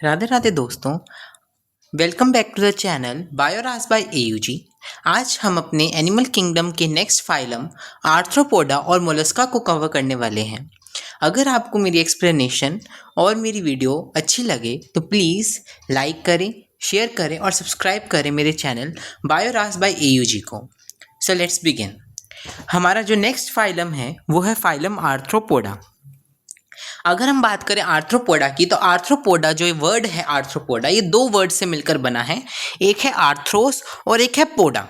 राधे राधे दोस्तों, welcome back to the channel बायोरास by एयूजी। आज हम अपने एनिमल किंगडम के नेक्स्ट फाइलम आर्थ्रोपोडा और मोलस्का को कवर करने वाले हैं। अगर आपको मेरी एक्सप्लेनेशन और मेरी वीडियो अच्छी लगे तो प्लीज़ लाइक करें, शेयर करें और सब्सक्राइब करें मेरे चैनल बायोरास बाय एयूजी को। So let's begin. हमारा जो नेक्स्ट फाइलम है वो है फाइलम आर्थ्रोपोडा। अगर हम बात करें आर्थ्रोपोडा की तो आर्थ्रोपोडा जो वर्ड है आर्थ्रोपोडा, ये दो वर्ड से मिलकर बना है। एक है आर्थ्रोस और एक है पोडा।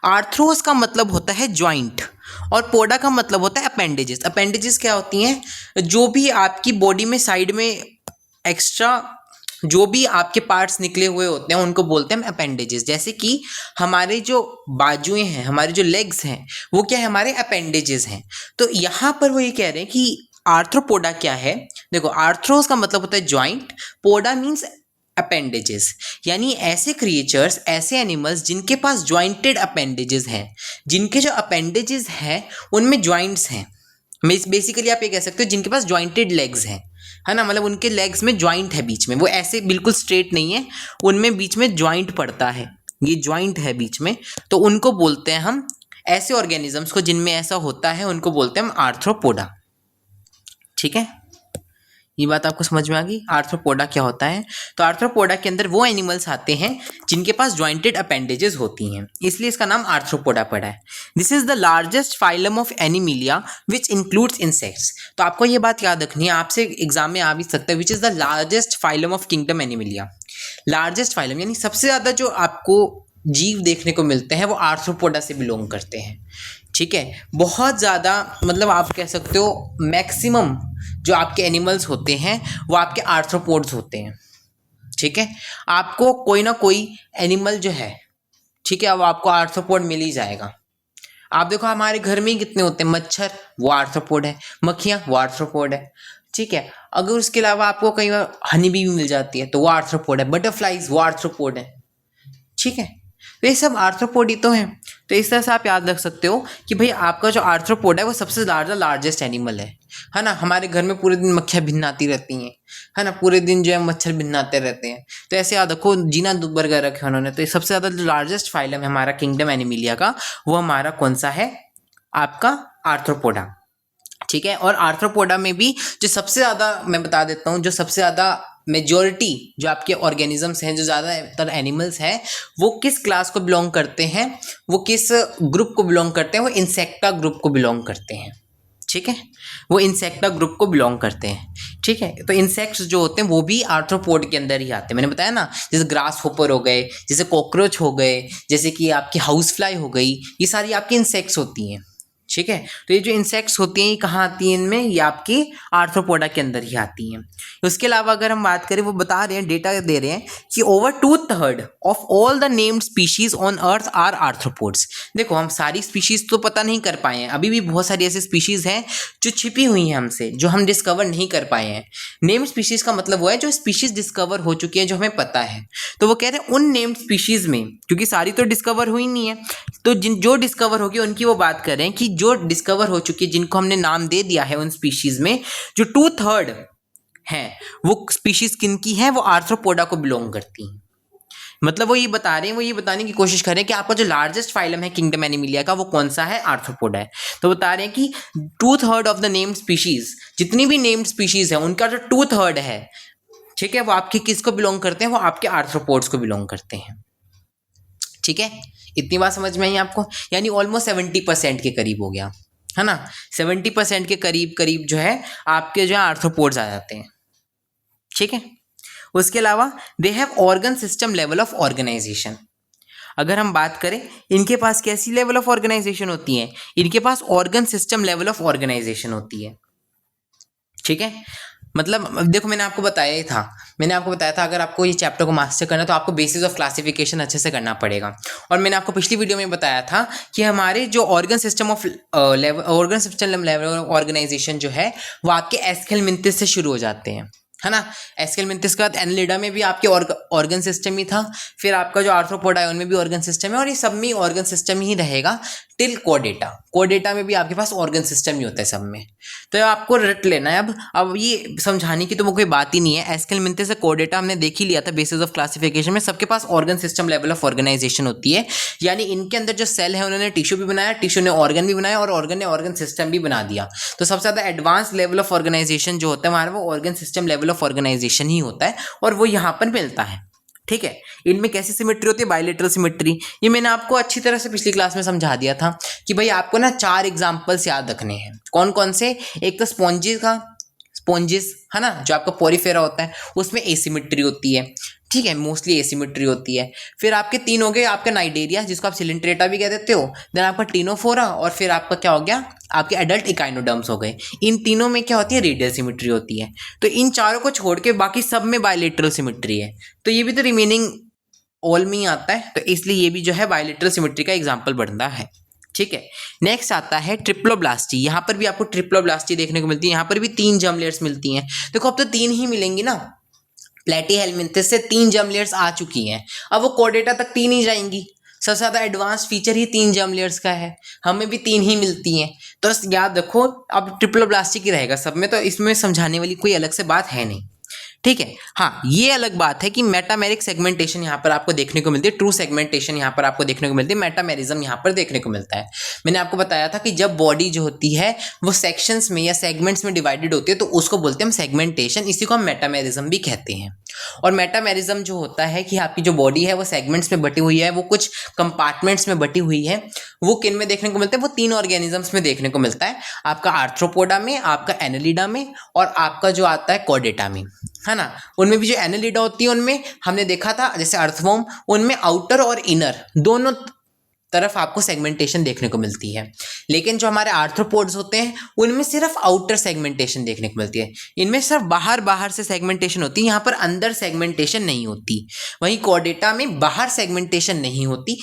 आर्थ्रोस का मतलब होता है ज्वाइंट और पोडा का मतलब होता है अपेंडेजेस। अपेंडेजेस क्या होती हैं? जो भी आपकी बॉडी में साइड में एक्स्ट्रा जो भी आपके पार्ट्स निकले हुए होते हैं उनको बोलते हैं अपेंडेजेस। जैसे कि हमारे जो बाजुएं हैं, हमारे जो लेग्स हैं, वो क्या है? हमारे अपेंडेजेस हैं। तो यहाँ पर वो ये कह रहे हैं कि आर्थ्रोपोडा क्या है। देखो, आर्थ्रोस का मतलब होता है ज्वाइंट, पोडा मीन्स अपेंडेजेस, यानी ऐसे क्रिएचर्स, ऐसे एनिमल्स जिनके पास ज्वाइंटेड अपेंडेजेस हैं, जिनके जो अपेंडेजेस हैं उनमें ज्वाइंट्स हैं। बेसिकली आप ये कह सकते हो जिनके पास ज्वाइंटेड लेग्स हैं, है ना। मतलब उनके लेग्स में ज्वाइंट है बीच में, वो ऐसे बिल्कुल स्ट्रेट नहीं है, उनमें बीच में ज्वाइंट पड़ता है, ये ज्वाइंट है बीच में। तो उनको बोलते हैं हम, ऐसे ऑर्गेनिजम्स को जिनमें ऐसा होता है उनको बोलते हैं हम आर्थ्रोपोडा। ठीक है, ये बात आपको समझ में आ गई आर्थ्रोपोडा क्या होता है। तो आर्थ्रोपोडा के अंदर वो एनिमल्स आते हैं जिनके पास ज्वाइंटेड अपेंडेजेस होती हैं, इसलिए इसका नाम आर्थ्रोपोडा पड़ा है। This is the largest phylum of Animalia which includes insects. तो आपको ये बात याद रखनी है, आपसे एग्जाम में आ भी सकता है, which is the largest phylum of kingdom Animalia. Largest phylum यानी सबसे ज़्यादा जो आपको जीव देखने को मिलते हैं वो आर्थ्रोपोडा से बिलोंग करते हैं। ठीक है, बहुत ज़्यादा, मतलब आप कह सकते हो मैक्सिमम जो आपके एनिमल्स होते हैं वो आपके आर्थ्रोपोड्स होते हैं। ठीक है, आपको कोई ना कोई एनिमल जो है, ठीक है, वो आपको आर्थ्रोपोड मिल ही जाएगा। आप देखो हमारे घर में ही कितने होते हैं, मच्छर वो आर्थ्रोपोड है, मक्खियाँ वो आर्थ्रोपोड है। ठीक है, अगर उसके अलावा आपको कई बार हनी बी भी मिल जाती है तो वो आर्थ्रोपोड है, बटरफ्लाइज वो आर्थ्रोपोड है। ठीक है, तो ये सब आर्थ्रोपोड ही तो हैं। तो इस तरह से आप याद रख सकते हो कि भाई आपका जो आर्थ्रोपोड है वो सबसे लार्जेस्ट एनिमल है ना। हमारे घर में पूरे दिन मक्खियाँ भिन्नाती रहती हैं, है ना, पूरे दिन जो है मच्छर भिन्नाते रहते हैं। तो ऐसे याद रखो, जीना दुब्बर कर रखे उन्होंने। तो ये सबसे ज़्यादा जो लार्जेस्ट फाइलम है हमारा किंगडम एनिमिलिया का, वो हमारा कौन सा है? आपका आर्थ्रोपोडा। ठीक है, और आर्थ्रोपोडा में भी जो सबसे ज़्यादा, मैं बता देता हूँ, जो सबसे ज़्यादा मेजॉरिटी जो आपके ऑर्गेनिजम्स हैं, जो ज़्यादातर एनिमल्स हैं, वो किस क्लास को बिलोंग करते हैं, वो किस ग्रुप को बिलोंग करते हैं? वो इंसेक्टा ग्रुप को बिलोंग करते हैं। ठीक है, वो इंसेक्टा ग्रुप को बिलोंग करते हैं। ठीक है, तो इंसेक्ट्स जो होते हैं वो भी आर्थ्रोपोड के अंदर ही आते हैं। मैंने बताया ना, जैसे ग्रास होपर हो गए, जैसे कॉकरोच हो गए, जैसे कि आपकी हाउस फ्लाई हो गई, ये सारी आपकी इंसेक्ट्स होती हैं। ठीक है, तो ये जो इंसेक्ट्स होती हैं ये कहाँ आती हैं? इनमें, ये आपकी आर्थ्रोपोडा के अंदर ही आती हैं। उसके अलावा अगर हम बात करें, वो बता रहे हैं, डेटा दे रहे हैं कि over 2/3 of all the named species on earth are arthropods. देखो, हम सारी स्पीशीज तो पता नहीं कर पाए हैं, अभी भी बहुत सारी ऐसी स्पीशीज हैं जो छिपी हुई हैं हमसे, जो हम डिस्कवर नहीं कर पाए हैं। नेम्ड स्पीशीज का मतलब वो है जो स्पीशीज डिस्कवर हो चुकी है, जो हमें पता है। तो वो कह रहे हैं उन नेम्ड स्पीशीज में, क्योंकि सारी तो डिस्कवर हुई नहीं है, तो जो डिस्कवर होगी उनकी वो बात कर रहे हैं कि जो डिस्कवर हो चुकी है, जिनको हमने नाम दे दिया है, उन स्पीशीज में जो 2/3 हैं, वो स्पीशीज किनकी हैं? वो आर्थ्रोपोडा को बिलोंग करती हैं। मतलब वो ये बता रहे हैं, वो ये बताने की कोशिश कर रहे हैं कि आपका जो लार्जेस्ट फाइलम है किंगडम एनिमिलिया का, वो कौन सा है? आर्थ्रोपोडा है। तो बता रहे हैं कि 2/3 ऑफ द नेम्ड स्पीशीज, जितनी भी नेम्ड स्पीशीज है उनका जो 2/3 है, ठीक है, वो आपके किसको बिलोंग करते हैं? वो आपके आर्थ्रोपोड्स को बिलोंग करते हैं। ठीक है, इतनी बात समझ में आई आपको? यानी ऑलमोस्ट 70% के करीब हो गया, है ना। 70% के करीब करीब जो है आपके जो है आर्थ्रोपोड्स आ जाते हैं। ठीक है, उसके अलावा they have organ system level of organisation. अगर हम बात करें इनके पास कैसी लेवल ऑफ ऑर्गेनाइजेशन होती है? इनके पास organ system level of organisation होती है। ठीक है, मतलब देखो, मैंने आपको बताया था अगर आपको ये चैप्टर को मास्टर करना है तो आपको बेसिस ऑफ क्लासिफिकेशन अच्छे से करना पड़ेगा। और मैंने आपको पिछली वीडियो में बताया था कि हमारे जो ऑर्गन सिस्टम लेवल ऑर्गेनाइजेशन जो है वो आपके एस्केलमिंथिस से शुरू हो जाते हैं, है ना। एस्केलमिंथिस के बाद एनलिडा में भी आपके ऑर्गन सिस्टम ही था, फिर आपका जो आर्थ्रोपोडा है उनमें भी ऑर्गन सिस्टम है, और ये सब में ऑर्गन सिस्टम ही रहेगा टिल कोडेटा। कोडेटा में भी आपके पास ऑर्गन सिस्टम ही होता है सब में, तो आपको रट लेना है। अब ये समझाने की तो वो कोई बात ही नहीं है। एस्केल मिलते से कोडेटा हमने देख ही लिया था बेसिस ऑफ क्लासिफिकेशन में। सबके पास organ system level of organisation होती है, यानी इनके अंदर जो सेल है उन्होंने टिश्यू भी बनाया, टिश्यू ने ऑर्गन भी बनाया और ऑर्गन ने ऑर्गन सिस्टम भी बना दिया। तो सबसे ज़्यादा एडवांस लेवल ऑफ ऑर्गेनाइजेशन जो होता है हमारा वो organ system level of organisation ही होता है, और वो यहाँ पर मिलता है। ठीक है, इनमें कैसी सिमेट्री होती है? Bilateral symmetry. ये मैंने आपको अच्छी तरह से पिछली क्लास में समझा दिया था कि भाई आपको ना 4 एग्जांपल्स याद रखने हैं। कौन कौन से? एक तो स्पॉन्जिस का, स्पॉन्जिस है ना, जो आपका पोरीफेरा होता है उसमें एसिमेट्री होती है। ठीक है, मोस्टली एसिमेट्री होती है। फिर आपके 3 हो गए, आपका नाइडेरिया जिसको आप सिलेंट्रेटा भी कह देते हो, देन आपका टीनोफोरा, और फिर आपका क्या हो गया? आपके एडल्ट इकाइनोडर्म्स हो गए। इन तीनों में क्या होती है? रेडियल सिमेट्री होती है। तो इन चारों को छोड़ के बाकी सब में बायलेटरल सिमेट्री है। तो ये भी तो रिमेनिंग ऑल में ही आता है, तो इसलिए ये भी जो है बायलेटरल सिमेट्री का एग्जाम्पल बनता है। ठीक है, नेक्स्ट आता है ट्रिप्लोब्लास्टी। यहाँ पर भी आपको ट्रिप्लोब्लास्टी देखने को मिलती है। यहाँ पर भी 3 जर्म लेयर्स मिलती हैं। देखो अब तो 3 ही मिलेंगी ना, प्लेटीहेलमिंथेस से 3 जर्म लेयर्स आ चुकी हैं, अब वो कोर्डेटा तक 3 ही जाएंगी। सबसे ज़्यादा एडवांस फीचर ही 3 जर्म लेयर्स का है, हमें भी 3 ही मिलती हैं। तो याद रखो, अब ट्रिप्लोब्लास्टी की रहेगा सब में, तो इसमें समझाने वाली कोई अलग से बात है नहीं। ठीक है, हाँ ये अलग बात है कि मेटामेरिक सेगमेंटेशन यहाँ पर आपको देखने को मिलती है, ट्रू सेगमेंटेशन यहाँ पर आपको देखने को मिलती है, मेटामेरिज्म यहाँ पर देखने को मिलता है। मैंने आपको बताया था कि जब बॉडी जो होती है वो सेक्शंस में या सेगमेंट्स में डिवाइडेड होती है तो उसको बोलते हैं हम सेगमेंटेशन, इसी को हम मेटामेरिज्म भी कहते हैं। और मेटामेरिज्म जो होता है कि आपकी जो बॉडी है वो सेगमेंट्स में बटी हुई है, वो कुछ कंपार्टमेंट्स में बटी हुई है। वो किन में देखने को मिलता है? वो 3 ऑर्गेनिजम्स में देखने को मिलता है, आपका आर्थ्रोपोडा में, आपका एनालिडा में, और आपका जो आता है कोर्डेटा में, है ना। उनमें भी जो एनालिडा होती है उनमें हमने देखा था जैसे अर्थवॉर्म, उनमें आउटर और इनर दोनों तरफ आपको सेगमेंटेशन देखने को मिलती है। लेकिन जो हमारे आर्थ्रोपोड्स होते हैं उनमें सिर्फ आउटर सेगमेंटेशन देखने को मिलती है, इनमें सिर्फ बाहर बाहर से सेगमेंटेशन होती है, यहाँ पर अंदर सेगमेंटेशन नहीं होती। वहीं कोर्डेटा में बाहर सेगमेंटेशन नहीं होती,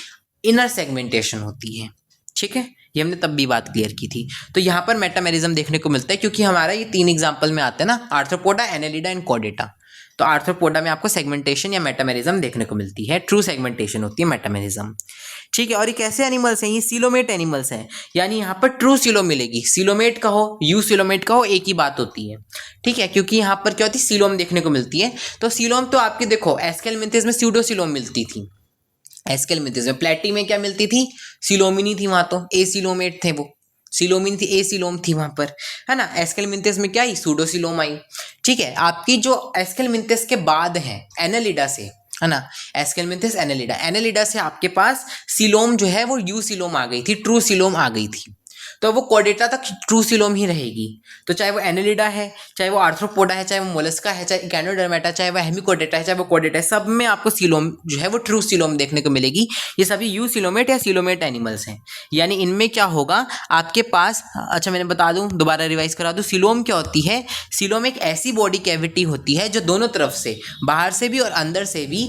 इनर सेगमेंटेशन होती है। ठीक है, ये हमने तब भी बात क्लियर की थी। तो यहाँ पर मेटामेरिज्म देखने को मिलता है क्योंकि हमारा ये 3 एग्जाम्पल में आते हैं ना, आर्थ्रोपोडा, एनालिडा एंड कोर्डेटा। तो आर्थ्रोपोडा में आपको सेगमेंटेशन या मेटामेरिज्म देखने को मिलती है, ट्रू सेगमेंटेशन होती है मेटामेरिज्म। ठीक है, और ये कैसे एनिमल्स हैं? ये सीलोमेट एनिमल्स हैं, यानी यहाँ पर ट्रू सीलोम मिलेगी। सीलोमेट का हो, यू सीलोमेट का हो, एक ही बात होती है। ठीक है, क्योंकि यहाँ पर क्या होती है? सीलोम देखने को मिलती है। तो सीलोम तो आपके देखो एस्केलमिंथिस में स्यूडोसीलोम मिलती थी, एस्केलमिंथिस में। प्लेटी में क्या मिलती थी? सीलोमिनी थी, वहाँ तो ए सीलोमेट थे, वो सीलोमिन थी, ए सीलोम थी वहाँ पर, है ना। एस्केलमिंथिस में क्या आई? सूडोसीलोम आई। ठीक है, आपकी जो एस्केलमिंथिस के बाद है एनालिडा से, है ना, एस्केलमिंथिस एनालिडा, एनालिडा से आपके पास सीलोम जो है वो यू सीलोम आ गई थी, ट्रू सीलोम आ गई थी। तो वो कोर्डेटा तक ट्रू सीलोम ही रहेगी। तो चाहे वो एनालिडा है, चाहे वो आर्थ्रोपोडा है, चाहे वो मोलस्का है, चाहे इकाइनोडर्मेटा, चाहे वो हेमिकोर्डेटा है, चाहे वो कोर्डेटा है, सब में आपको सीलोम जो है वो ट्रू सीलोम देखने को मिलेगी। ये सभी यू सीलोमेट या सीलोमेट एनिमल्स हैं। यानी इनमें क्या होगा आपके पास? अच्छा मैंने बता दूं, दोबारा रिवाइज करा दूं, सीलोम क्या होती है? सीलोम एक ऐसी बॉडी कैविटी होती है जो दोनों तरफ से, बाहर से भी और अंदर से भी,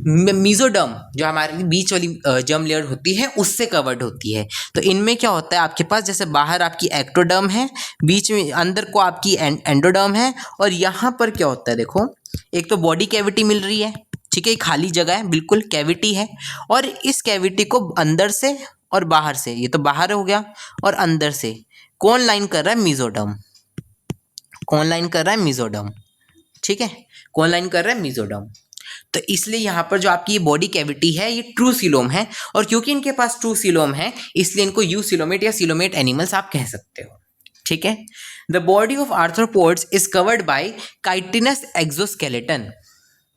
मीजोडर्म जो हमारी बीच वाली जर्म लेयर होती है उससे कवर्ड होती है। तो इनमें क्या होता है आपके पास? जैसे बाहर आपकी एक्टोडर्म है, बीच में अंदर को आपकी एंडोडर्म है, और यहाँ पर क्या होता है? देखो, एक तो बॉडी कैविटी मिल रही है, ठीक है, खाली जगह है, बिल्कुल कैविटी है, और इस कैविटी को अंदर से और बाहर से, ये तो बाहर हो गया, और अंदर से कौन लाइन कर रहा है? मीजोडर्म। कौन लाइन कर रहा है? मीजोडर्म। ठीक है, कौन लाइन कर रहा है? मीजोडर्म। तो इसलिए यहाँ पर जो आपकी ये बॉडी कैविटी है ये ट्रू सीलोम है, और क्योंकि इनके पास ट्रू सीलोम है इसलिए इनको यू सीलोमेट या सीलोमेट एनिमल्स आप कह सकते हो। ठीक है, the body of arthropods is covered by chitinous exoskeleton.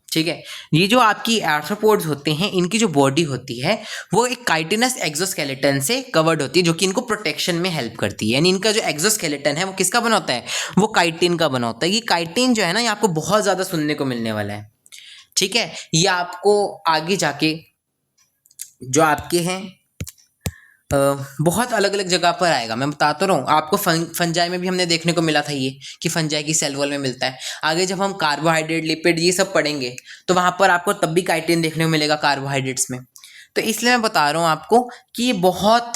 ठीक है, ये जो आपकी आर्थ्रोपोड्स होते हैं इनकी जो बॉडी होती है वो एक काइटिनस एक्सोस्केलेटन से कवर्ड होती है, जो कि इनको प्रोटेक्शन में हेल्प करती है। यानी इनका जो एक्सोस्केलेटन है वो किसका बना होता है? वो काइटिन का बना होता है। ये काइटिन जो है ना, ये आपको बहुत ज़्यादा सुनने को मिलने वाला है। ठीक है, ये आपको आगे जाके जो आपके हैं बहुत अलग अलग जगह पर आएगा। मैं बताता रहा हूँ आपको, फंजाई में भी हमने देखने को मिला था ये कि फंजाई की सेल वॉल में मिलता है। आगे जब हम कार्बोहाइड्रेट, लिपिड ये सब पढ़ेंगे तो वहाँ पर आपको तब भी काइटिन देखने को मिलेगा कार्बोहाइड्रेट्स में। तो इसलिए मैं बता रहा हूँ आपको कि ये बहुत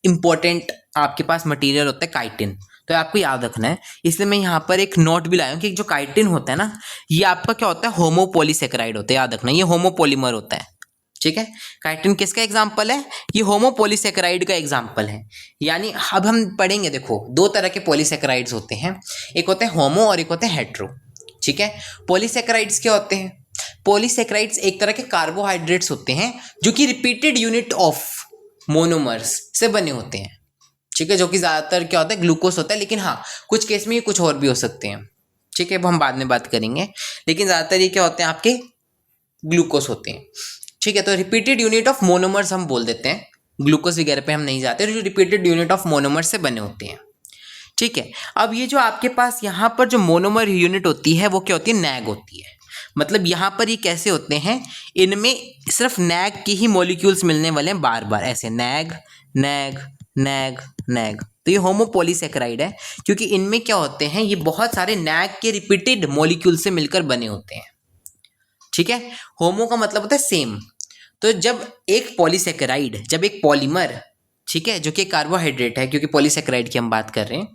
इंपॉर्टेंट आपके पास मटीरियल होता है काइटिन, तो आपको याद रखना है। इसलिए मैं यहाँ पर एक नोट भी लाया हूँ कि जो काइटिन होता है ना, ये आपका क्या होता है? होमोपॉलीसेकेराइड होता है, याद रखना, ये होमोपॉलीमर होता है। ठीक है, काइटिन किसका एग्जाम्पल है? ये होमोपोलीसेकेराइड का एग्जाम्पल है। यानी अब हम पढ़ेंगे, देखो दो तरह के पॉलीसेकेराइड्स होते हैं, एक होते हैं होमो और एक होते हैं हेट्रो। ठीक है, पॉलीसेकेराइड्स क्या होते हैं? पॉलीसेकेराइड्स एक तरह के कार्बोहाइड्रेट्स होते हैं जो कि रिपीटेड यूनिट ऑफ मोनोमर्स से बने होते हैं। ठीक है, जो कि ज़्यादातर क्या होता है, ग्लूकोज होता है, लेकिन हाँ कुछ केस में ये कुछ और भी हो सकते हैं। ठीक है, वो हम बाद में बात करेंगे, लेकिन ज़्यादातर ये क्या होते हैं, आपके ग्लूकोज होते हैं। ठीक है, तो रिपीटेड यूनिट ऑफ मोनोमर्स हम बोल देते हैं, ग्लूकोज वगैरह पे हम नहीं जाते, जो रिपीटेड यूनिट ऑफ मोनोमर्स से बने होते हैं। ठीक है, अब ये जो आपके पास यहाँ पर जो मोनोमर यूनिट होती है वो क्या होती है, नैग होती है। मतलब यहाँ पर ये कैसे होते हैं, इनमें सिर्फ नैग की ही मॉलिक्यूल्स मिलने वाले हैं बार बार, ऐसे नैग नैग नैग नैग। तो ये होमोपोलीसेकेराइड है क्योंकि इनमें क्या होते हैं, ये बहुत सारे नैग के रिपीटेड मॉलिक्यूल से मिलकर बने होते हैं। ठीक है, होमो का मतलब होता है सेम। तो जब एक पॉलीसेकेराइड, जब एक पॉलीमर, ठीक है, जो कि कार्बोहाइड्रेट है क्योंकि पॉलीसेकेराइड की हम बात कर रहे हैं,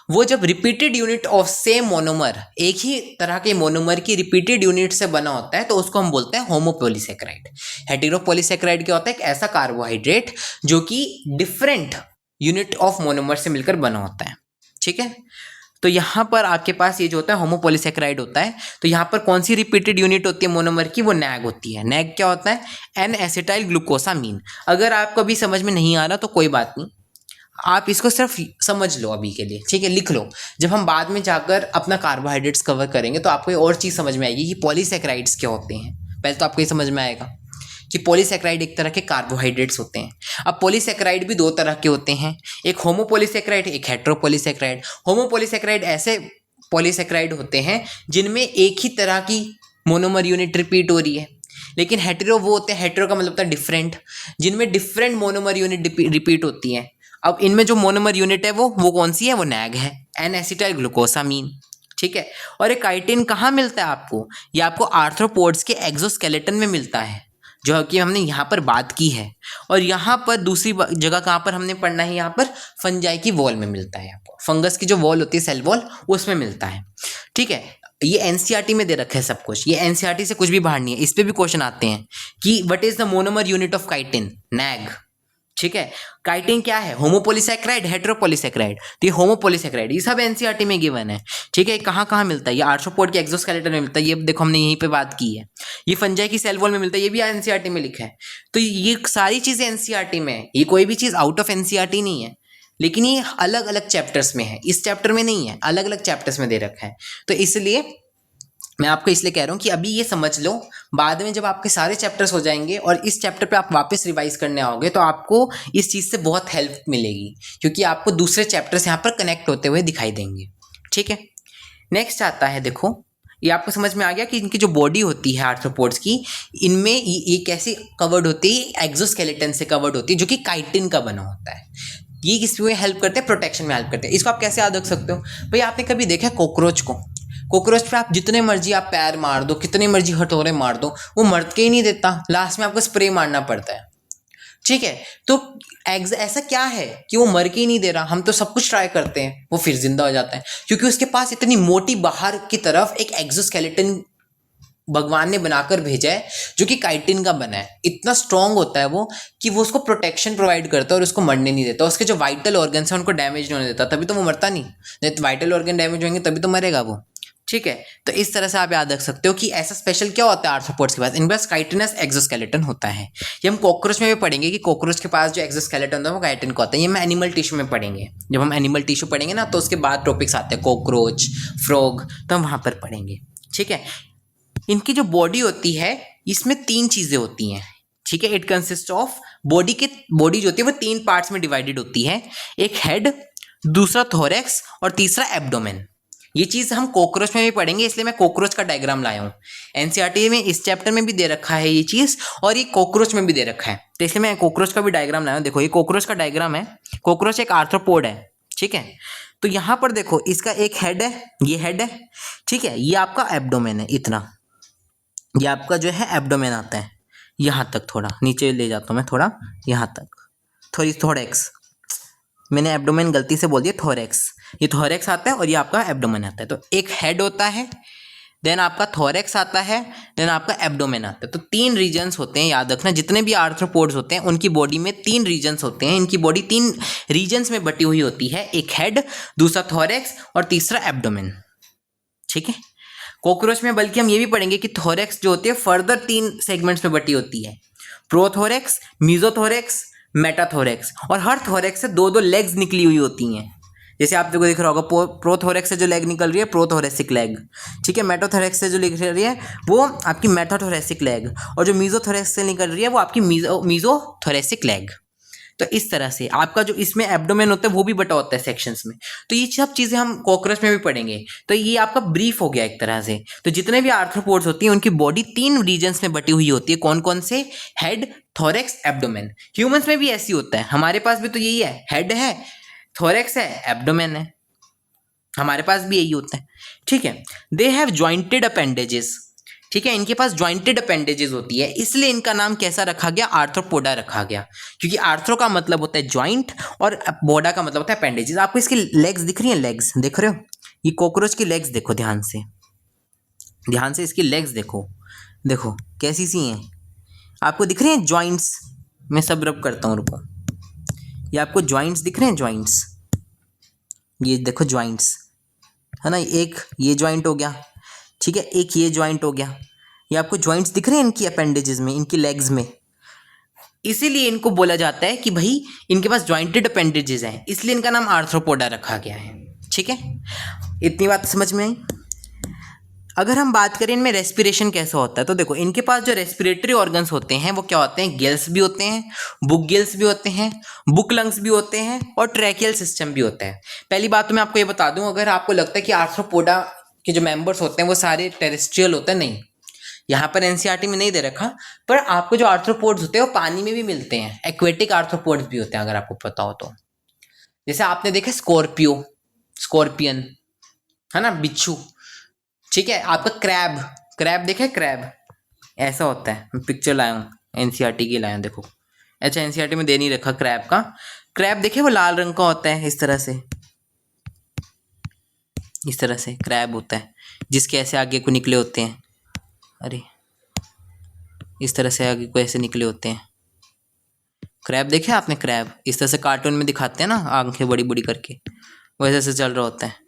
वो जब repeated unit of same monomer, एक ही तरह के मोनोमर की रिपीटेड यूनिट से बना होता है, तो उसको हम बोलते हैं होमोपोलीसेकेराइड। हेटेरोपोलीसेकेराइड क्या होता है, एक ऐसा कार्बोहाइड्रेट जो कि डिफरेंट यूनिट ऑफ मोनोमर से मिलकर बना होता है। ठीक है, तो यहाँ पर आपके पास ये जो होता है होमोपोलीसेकेराइड होता है, तो यहाँ पर कौन सी रिपीटेड यूनिट होती है मोनोमर की, वो नैग होती है। नैग क्या होता है, एन एसिटाइल ग्लूकोसामीन। अगर आपको अभी समझ में नहीं आ रहा तो कोई बात नहीं, आप इसको सिर्फ समझ लो अभी के लिए, ठीक है, लिख लो। जब हम बाद में जाकर अपना कार्बोहाइड्रेट्स कवर करेंगे तो आपको और चीज़ समझ में आएगी कि पॉलीसेकेराइड्स क्या होते हैं। पहले तो आपको ये समझ में आएगा कि पॉलीसेकेराइड एक तरह के कार्बोहाइड्रेट्स होते हैं। अब पॉलीसेकेराइड भी दो तरह के होते हैं, एक होमोपोलीसेकेराइड, एक हेटेरोपोलीसेकेराइड। होमोपोलीसेकेराइड ऐसे पॉलीसेकेराइड होते हैं जिनमें एक ही तरह की मोनोमर यूनिट रिपीट हो रही है। लेकिन हेटेरो वो होते हैं, हेटेरो का मतलब होता है डिफरेंट, जिनमें डिफरेंट मोनोमर यूनिट रिपीट होती है। अब इनमें जो मोनोमर यूनिट है वो कौन सी है, वो नैग है, एन एसिटाइल ग्लूकोसामीन। ठीक है, और ये काइटिन कहाँ मिलता है आपको, ये आपको आर्थ्रोपोड्स के एक्सोस्केलेटन में मिलता है, जो कि हमने यहाँ पर बात की है। और यहाँ पर दूसरी जगह कहाँ पर हमने पढ़ना है, यहाँ पर फंजाई की वॉल में मिलता है, आपको फंगस की जो वॉल होती है, सेल वॉल, उसमें मिलता है। ठीक है, ये एनसीईआरटी में दे रखा है सब कुछ, ये एनसीईआरटी से कुछ भी बाहर नहीं है। इस पे भी क्वेश्चन आते हैं कि what is the monomer unit of chitin, nag. ठीक है, काइटिन क्या है, होमोपोलीसेकेराइड, हेटेरोपोलीसेकेराइड। तो ये होमोपोलीसेकेराइड, ये सब एनसीईआरटी में गिवन है। ठीक है, कहाँ कहाँ मिलता है, ये आर्थ्रोपोड के एक्सोस्केलेटन में मिलता है, ये देखो हमने यहीं पे बात की है। ये फंजाई की सेल वॉल में मिलता है, ये भी एनसीईआरटी में लिखा है। तो ये सारी चीज़ें एनसीईआरटी में है, ये कोई भी चीज़ आउट ऑफ एनसीईआरटी नहीं है, लेकिन ये अलग अलग चैप्टर्स में है, इस चैप्टर में नहीं है, अलग अलग चैप्टर्स में दे रखा है। तो इसलिए मैं आपको इसलिए कह रहा हूँ कि अभी ये समझ लो, बाद में जब आपके सारे चैप्टर्स हो जाएंगे और इस चैप्टर पे आप वापस रिवाइज करने आओगे तो आपको इस चीज़ से बहुत हेल्प मिलेगी, क्योंकि आपको दूसरे चैप्टर्स यहाँ पर कनेक्ट होते हुए दिखाई देंगे। ठीक है, नेक्स्ट आता है, देखो ये आपको समझ में आ गया कि इनकी जो बॉडी होती है आर्थ्रोपोड्स की, इनमें ये कैसे कवर्ड होती है, एक्सोस्केलेटन से कवर्ड होती है, जो कि काइटिन का बना होता है। ये किसमें हेल्प करते हैं, प्रोटेक्शन में हेल्प करते हैं। इसको आप कैसे याद रख सकते हो, भाई आपने कभी देखा कॉकरोच को, कॉकरोच पे आप जितने मर्जी आप पैर मार दो, कितने मर्जी हथौड़े मार दो, वो मर के ही नहीं देता, लास्ट में आपको स्प्रे मारना पड़ता है। ठीक है, तो ऐसा क्या है कि वो मर के ही नहीं दे रहा, हम तो सब कुछ ट्राई करते हैं, वो फिर जिंदा हो जाता है, क्योंकि उसके पास इतनी मोटी बाहर की तरफ एक एक्सोस्केलेटन भगवान ने बनाकर भेजा है जो कि काइटिन का बना है। इतना स्ट्रांग होता है वो कि वो उसको प्रोटेक्शन प्रोवाइड करता है और उसको मरने नहीं देता, उसके जो वाइटल ऑर्गन्स हैं उनको डैमेज नहीं होने देता, तभी तो वो मरता नहीं तो वाइटल ऑर्गन डैमेज होंगे तभी तो मरेगा वो। ठीक है, तो इस तरह से आप याद रख सकते हो कि ऐसा स्पेशल क्या होता है आर्थ्रोपोड्स के पास, इनके पास काइटिनस एक्सोस्केलेटन होता है। ये हम कॉकरोच में भी पढ़ेंगे कि कॉकरोच के पास जो एक्सोस्केलेटन होता है वो काइटिन का होता है। ये हम एनिमल टिश्यू में पढ़ेंगे, जब हम एनिमल टिश्यू पढ़ेंगे ना तो उसके बाद टॉपिक्स आते हैं कॉकरोच, फ्रॉग, तो हम वहाँ पर पढ़ेंगे। ठीक है, इनकी जो बॉडी होती है इसमें तीन चीज़ें होती हैं। ठीक है, इट कंसिस्ट ऑफ बॉडी जो होती है वो तीन पार्ट्स में डिवाइडेड होती है, एक हेड, दूसरा थोरैक्स और तीसरा एब्डोमेन। ये चीज़ हम कॉकरोच में भी पढ़ेंगे, इसलिए मैं कॉकरोच का डायग्राम लाया हूँ। एनसीईआरटी में इस चैप्टर में भी दे रखा है ये चीज़, और ये कॉकरोच में भी दे रखा है, तो इसलिए मैं कॉकरोच का भी डायग्राम लाया हूँ। देखो ये कॉकरोच का डायग्राम है, कॉकरोच एक आर्थ्रोपोड है। ठीक है, तो यहाँ पर देखो इसका एक हेड है, ये हेड है। ठीक है, ये आपका एब्डोमेन है, इतना ये आपका जो है एब्डोमेन आता है, यहाँ तक थोड़ा नीचे ले जाता हूँ मैं, थोड़ा यहाँ तक, थोरैक्स, मैंने एब्डोमेन गलती से बोल दिया, थोरैक्स, ये थोरैक्स आता है और ये आपका एब्डोमेन आता है। तो एक हेड होता है, देन आपका थोरेक्स आता है, देन आपका एब्डोमेन आता है। तो 3 रीजन्स होते हैं, याद रखना। जितने भी आर्थ्रोपोड्स होते हैं उनकी बॉडी में 3 रीजन्स होते हैं। इनकी बॉडी 3 रीजन्स में बटी हुई होती है, एक हेड, दूसरा थोरेक्स और तीसरा एब्डोमेन। ठीक है। कॉकरोच में बल्कि हम ये भी पढ़ेंगे कि थोरेक्स जो होती है फर्दर 3 सेगमेंट्स में बटी होती है, प्रोथोरेक्स, मीजोथोरेक्स, मेटाथोरेक्स। और हर थोरेक्स से 2-2 लेग्स निकली हुई होती हैं। जैसे आप देखो दिख रहा होगा, प्रोथोरेक्स से जो लेग निकल रही है प्रोथोरेसिक लेग, ठीक है। मेटाथोरेक्स से जो निकल रही है वो आपकी मेटाथोरेसिक लेग, और जो मीजोथोरेक्स से निकल रही है वो आपकी मीजोथोरेसिक लेग। तो इस तरह से आपका जो इसमें एब्डोमेन होता है वो भी बटा होता है सेक्शंस में। तो ये सब चीज़ें हम कॉकरोच में भी पढ़ेंगे। तो ये आपका ब्रीफ हो गया एक तरह से। तो जितने भी आर्थ्रोपोड्स होती हैं उनकी बॉडी 3 रीजन्स में बटी हुई होती है। कौन कौन से? Head, thorax, abdomen. ह्यूमंस में भी ऐसी होता है, हमारे पास भी तो यही है, हेड है, थोरेक्स है, एब्डोमेन है, हमारे पास भी यही होता है। ठीक है। दे हैव जॉइंटेड अपेंडेजेस, ठीक है, इनके पास जॉइंटेड अपेंडेजेस होती है, इसलिए इनका नाम कैसा रखा गया? आर्थ्रोपोडा रखा गया, क्योंकि आर्थ्रो का मतलब होता है जॉइंट और पोडा का मतलब होता है अपेंडेजेस। आपको इसकी लेग्स दिख रही हैं? लेग्स देख रहे हो? ये कॉकरोच की लेग्स देखो ध्यान से, ध्यान से इसकी लेग्स देखो, देखो कैसी सी हैं। आपको दिख रही हैं जॉइंट्स? मैं सब रब करता हूँ, रुको। ये आपको जॉइंट्स दिख रहे हैं? जॉइंट्स, ये देखो जॉइंट्स है ना। एक ये जॉइंट हो गया, ठीक है, एक ये जॉइंट हो गया। ये आपको जॉइंट्स दिख रहे हैं इनकी अपेंडेजेस में, इनकी लेग्स में। इसीलिए इनको बोला जाता है कि भाई इनके पास जॉइंटेड अपेंडेजेस हैं, इसलिए इनका नाम आर्थ्रोपोडा रखा गया है। ठीक है, इतनी बात समझ में आई। अगर हम बात करें इनमें रेस्पिरेशन कैसा होता है, तो देखो इनके पास जो रेस्पिरेटरी ऑर्गन्स होते हैं वो क्या होते हैं? गिल्स भी होते हैं, बुक गिल्स भी होते हैं, बुक लंग्स भी होते हैं, और ट्रैकियल सिस्टम भी होता है। पहली बात तो मैं आपको ये बता दूं, अगर आपको लगता है कि आर्थ्रोपोडा के जो मेंबर्स होते हैं वो सारे टेरेस्ट्रियल होते हैं, नहीं, यहाँ पर एनसीईआरटी में नहीं दे रखा, पर आपको जो आर्थ्रोपोड्स होते हैं वो पानी में भी मिलते हैं, एक्वेटिक आर्थ्रोपोड्स भी होते हैं, अगर आपको पता हो तो। जैसे आपने देखे स्कॉर्पियो, स्कॉर्पियन है ना, बिच्छू। ठीक है, आपका क्रैब, क्रैब देखे? क्रैब ऐसा होता है, मैं पिक्चर लाया हूँ, एनसीईआरटी की लाया हूँ, देखो। अच्छा, एनसीईआरटी में दे नहीं रखा क्रैब का। क्रैब देखे? वो लाल रंग का होता है, इस तरह से, इस तरह से क्रैब होता है, जिसके ऐसे आगे को निकले होते हैं, अरे इस तरह से आगे को ऐसे निकले होते हैं। क्रैब देखे आपने? क्रैब इस तरह से कार्टून में दिखाते हैं ना, आंखें बड़ी बड़ी करके, वैसे से चल रहा होता है।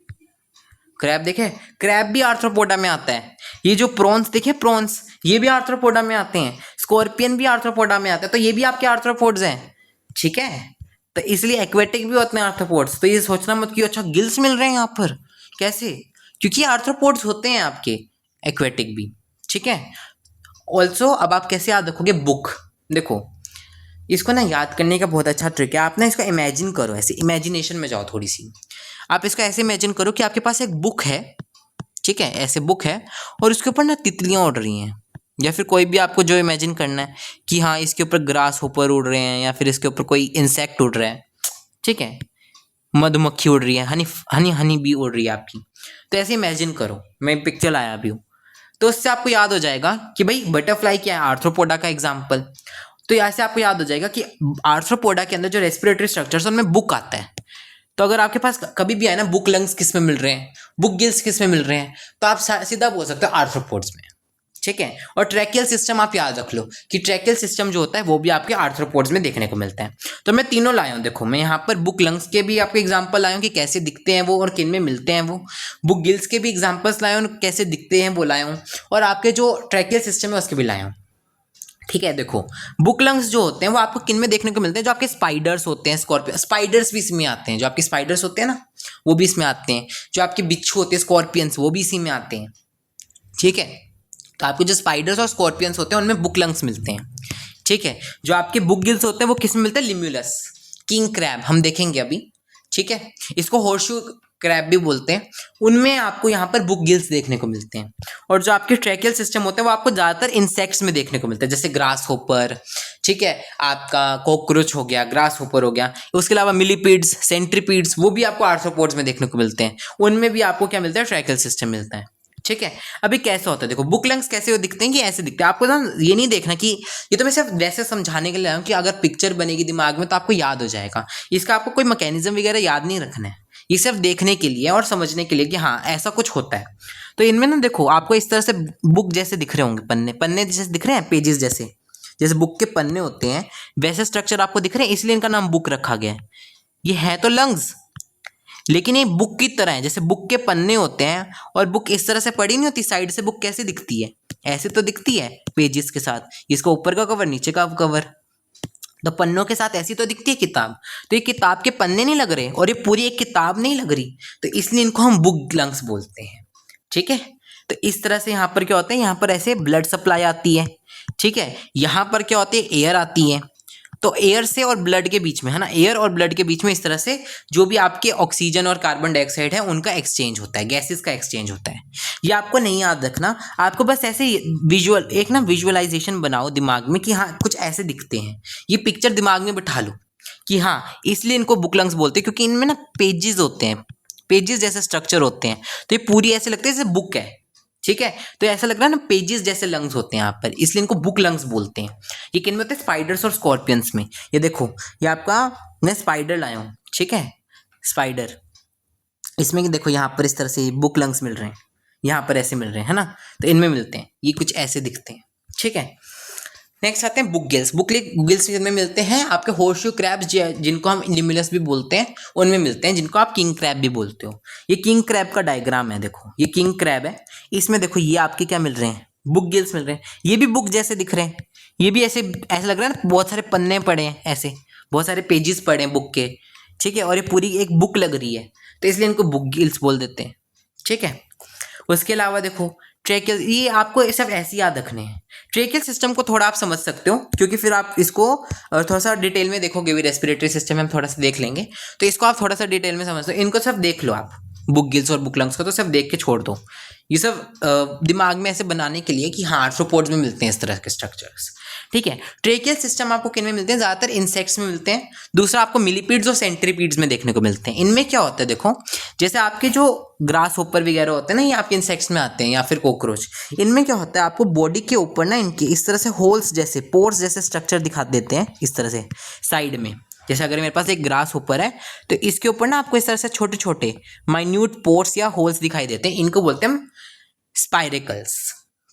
क्रैब देखे? क्रैब भी आर्थ्रोपोडा में आता है। ये जो प्रॉन्स देखे, प्रॉन्स, ये भी आर्थ्रोपोडा में आते हैं। स्कॉर्पियन भी आर्थ्रोपोडा में आते हैं, तो ये भी आपके आर्थ्रोपोड्स हैं। ठीक है, तो इसलिए एक्वेटिक भी होते हैं आर्थ्रोपोड्स। तो ये सोचना मत कि अच्छा गिल्स मिल रहे हैं यहाँ पर, कैसे? क्योंकि आर्थ्रोपोड्स होते हैं आपके एक्वेटिक भी। ठीक है। ऑल्सो अब आप कैसे याद रखोगे? बुक, देखो इसको ना याद करने का बहुत अच्छा ट्रिक है। आप ना इसको इमेजिन करो, ऐसे इमेजिनेशन में जाओ थोड़ी सी। आप इसको ऐसे इमेजिन करो कि आपके पास एक बुक है, ठीक है, ऐसे बुक है, और उसके ऊपर ना तितलियाँ उड़ रही हैं, या फिर कोई भी आपको जो इमेजिन करना है कि हाँ इसके ऊपर ग्रास होपर उड़ रहे हैं, या फिर इसके ऊपर कोई इंसेक्ट उड़ रहा है, ठीक है, मधुमक्खी उड़ रही है, हनी बी उड़ रही है आपकी। तो ऐसे इमेजिन करो, मैं पिक्चर लाया अभी हूँ, तो उससे आपको याद हो जाएगा कि भाई बटरफ्लाई क्या है, आर्थ्रोपोडा का एग्जाम्पल। तो यहाँ से आपको याद हो जाएगा कि आर्थ्रोपोडा के अंदर जो रेस्पिरेटरी स्ट्रक्चर्स है उनमें बुक आता है। तो अगर आपके पास कभी भी आए ना बुक लंग्स किस में मिल रहे हैं, बुक गिल्स किस में मिल रहे हैं, तो आप सीधा बोल सकते हो आर्थ्रोपोड्स में। ठीक है। और ट्रैकियल सिस्टम आप याद रख लो कि ट्रैकियल सिस्टम जो होता है वो भी आपके आर्थ्रोपोड्स में देखने को मिलता है। तो मैं तीनों लाया हूँ, देखो मैं यहाँ पर बुक लंग्स के भी आपके एग्जाम्पल लाया हूँ कि कैसे दिखते हैं वो और किन में मिलते हैं वो, बुक गिल्स के भी एग्जाम्पल्स लाया हूँ कैसे दिखते हैं वो लाया हूँ, और आपके जो ट्रैकियल सिस्टम है उसके भी लाया हूँ। ठीक है, देखो बुक लंग्स जो होते हैं वो आपको किन में देखने को मिलते हैं? जो आपके स्पाइडर्स होते हैं, स्कॉर्पियन, स्पाइडर्स भी इसमें आते हैं, जो आपके स्पाइडर्स होते हैं ना वो भी इसमें आते हैं, जो आपके बिच्छू होते हैं स्कॉर्पियंस वो भी इसी में आते हैं। ठीक है, तो आपके जो स्पाइडर्स और स्कॉर्पियंस होते हैं उनमें बुक लंग्स मिलते हैं। ठीक है, जो आपके बुक गिल्स होते हैं वो किस में मिलते हैं? लिम्यूलस, किंग क्रैब हम देखेंगे अभी। ठीक है, इसको हॉर्सशू क्रैब भी बोलते हैं, उनमें आपको यहाँ पर बुक गिल्स देखने को मिलते हैं। और जो आपके ट्रैकियल सिस्टम होते हैं वो आपको ज़्यादातर इंसेक्ट्स में देखने को मिलता है, जैसे ग्रास होपर, ठीक है, आपका कॉकरोच हो गया, ग्रास होपर हो गया, उसके अलावा मिलीपीड्स, सेंट्रीपीड्स, वो भी आपको आर्थ्रोपोड्स में देखने को मिलते हैं, उनमें भी आपको क्या मिलता है? ट्रैकियल सिस्टम मिलता है। ठीक है, अभी कैसा होता है देखो, बुक लंग्स कैसे दिखते हैं कि ऐसे दिखते हैं। आपको ना ये नहीं देखना कि ये तो मैं सिर्फ वैसे समझाने के लिए आया हूँ कि अगर पिक्चर बनेगी दिमाग में तो आपको याद हो जाएगा, इसका आपको कोई मैकेनिज्म वगैरह याद नहीं रखना है, ये सिर्फ देखने के लिए और समझने के लिए कि हाँ ऐसा कुछ होता है। तो इनमें ना देखो आपको इस तरह से बुक जैसे दिख रहे होंगे, पन्ने पन्ने जैसे दिख रहे हैं, पेजेस जैसे, जैसे बुक के पन्ने होते हैं वैसे स्ट्रक्चर आपको दिख रहे हैं, इसलिए इनका नाम बुक रखा गया है। ये है तो लंग्स, लेकिन ये बुक की तरह है, जैसे बुक के पन्ने होते हैं और बुक इस तरह से पड़ी नहीं होती साइड से, बुक कैसे दिखती है, ऐसे तो दिखती है पेजेस के साथ, इसका ऊपर का कवर नीचे का कवर, तो पन्नों के साथ ऐसी तो दिखती है किताब। तो ये किताब के पन्ने नहीं लग रहे और ये पूरी एक किताब नहीं लग रही, तो इसलिए इनको हम बुक लंग्स बोलते हैं। ठीक है, तो इस तरह से यहाँ पर क्या होता है, यहाँ पर ऐसे ब्लड सप्लाई आती है। ठीक है, यहाँ पर क्या होती है, एयर आती है। तो एयर से और ब्लड के बीच में है ना, एयर और ब्लड के बीच में इस तरह से जो भी आपके ऑक्सीजन और कार्बन डाइऑक्साइड है उनका एक्सचेंज होता है, गैसेस का एक्सचेंज होता है। ये आपको नहीं याद रखना, आपको बस ऐसे विजुअल एक ना विजुअलाइजेशन बनाओ दिमाग में कि हाँ कुछ ऐसे दिखते हैं, ये पिक्चर दिमाग में बिठा लो कि हाँ इसलिए इनको बुक लंग्स बोलते हैं, क्योंकि इनमें ना पेजेस होते हैं, पेजेस जैसे स्ट्रक्चर होते हैं, तो ये पूरी ऐसे लगते हैं जैसे बुक है। ठीक है, तो ऐसा लग रहा है ना पेजेस जैसे लंग्स होते हैं यहाँ पर, इसलिए इनको बुक लंग्स बोलते हैं। ये किन में होते हैं, स्पाइडर्स और स्कॉर्पियंस में। ये देखो ये आपका मैं स्पाइडर लाया हूँ, ठीक है, स्पाइडर, इसमें देखो यहाँ पर इस तरह से बुक लंग्स मिल रहे हैं, यहाँ पर ऐसे मिल रहे हैं है ना, तो इनमें मिलते हैं, ये कुछ ऐसे दिखते हैं। ठीक है, नेक्स्ट आते हैं बुक गिल्स। बुक गिल्स में मिलते हैं आपके होर्सशू क्रैब्स, जिनको हम लिमुलस भी बोलते हैं, उनमें मिलते हैं, जिनको आप किंग क्रैब भी बोलते हो। ये किंग क्रैब का डायग्राम है, देखो ये किंग क्रैब है, इसमें देखो ये आपके क्या मिल रहे हैं, बुक गिल्स मिल रहे हैं। ये भी बुक जैसे दिख रहे हैं, ये भी ऐसे ऐसा लग रहा है ना, बहुत सारे पन्ने पड़े हैं, ऐसे बहुत सारे पेजेस पड़े हैं बुक के। ठीक है, और ये पूरी एक बुक लग रही है, तो इसलिए इनको बुक गिल्स बोल देते हैं। ठीक है, उसके अलावा देखो ट्रेकियल, ये आपको सब ऐसे याद रखने हैं। ट्रेकियल सिस्टम को थोड़ा आप समझ सकते हो, क्योंकि फिर आप इसको थोड़ा सा डिटेल में देखोगे भी, रेस्पिरेटरी सिस्टम में हम थोड़ा सा देख लेंगे, तो इसको आप थोड़ा सा डिटेल में समझ लो, इनको सब देख लो आप, बुक गिल्स और बुक लंग्स को तो सब देख के छोड़ दो। ये सब दिमाग में ऐसे बनाने के लिए कि हाँ आर्थ्रोपोड्स में मिलते हैं इस तरह के स्ट्रक्चर्स। ठीक है, ट्रेकियल सिस्टम आपको किन में मिलते हैं, ज़्यादातर इंसेक्ट्स में मिलते हैं। दूसरा आपको मिलीपीड्स और सेंट्रीपीड्स में देखने को मिलते हैं। इनमें क्या होता है देखो, जैसे आपके जो ग्रास होपर वगैरह होते हैं ना, ये आपके इंसेक्ट्स में आते हैं, या फिर कॉकरोच। इनमें क्या होता है, आपको बॉडी के ऊपर ना इनके इस तरह से होल्स जैसे, पोर्स जैसे स्ट्रक्चर दिखा देते हैं इस तरह से साइड में। जैसे अगर मेरे पास एक ग्रास होपर है तो इसके ऊपर ना आपको इस तरह से छोटे छोटे माइन्यूट पोर्स या होल्स दिखाई देते हैं, इनको बोलते हैं हम स्पाइरेकल्स।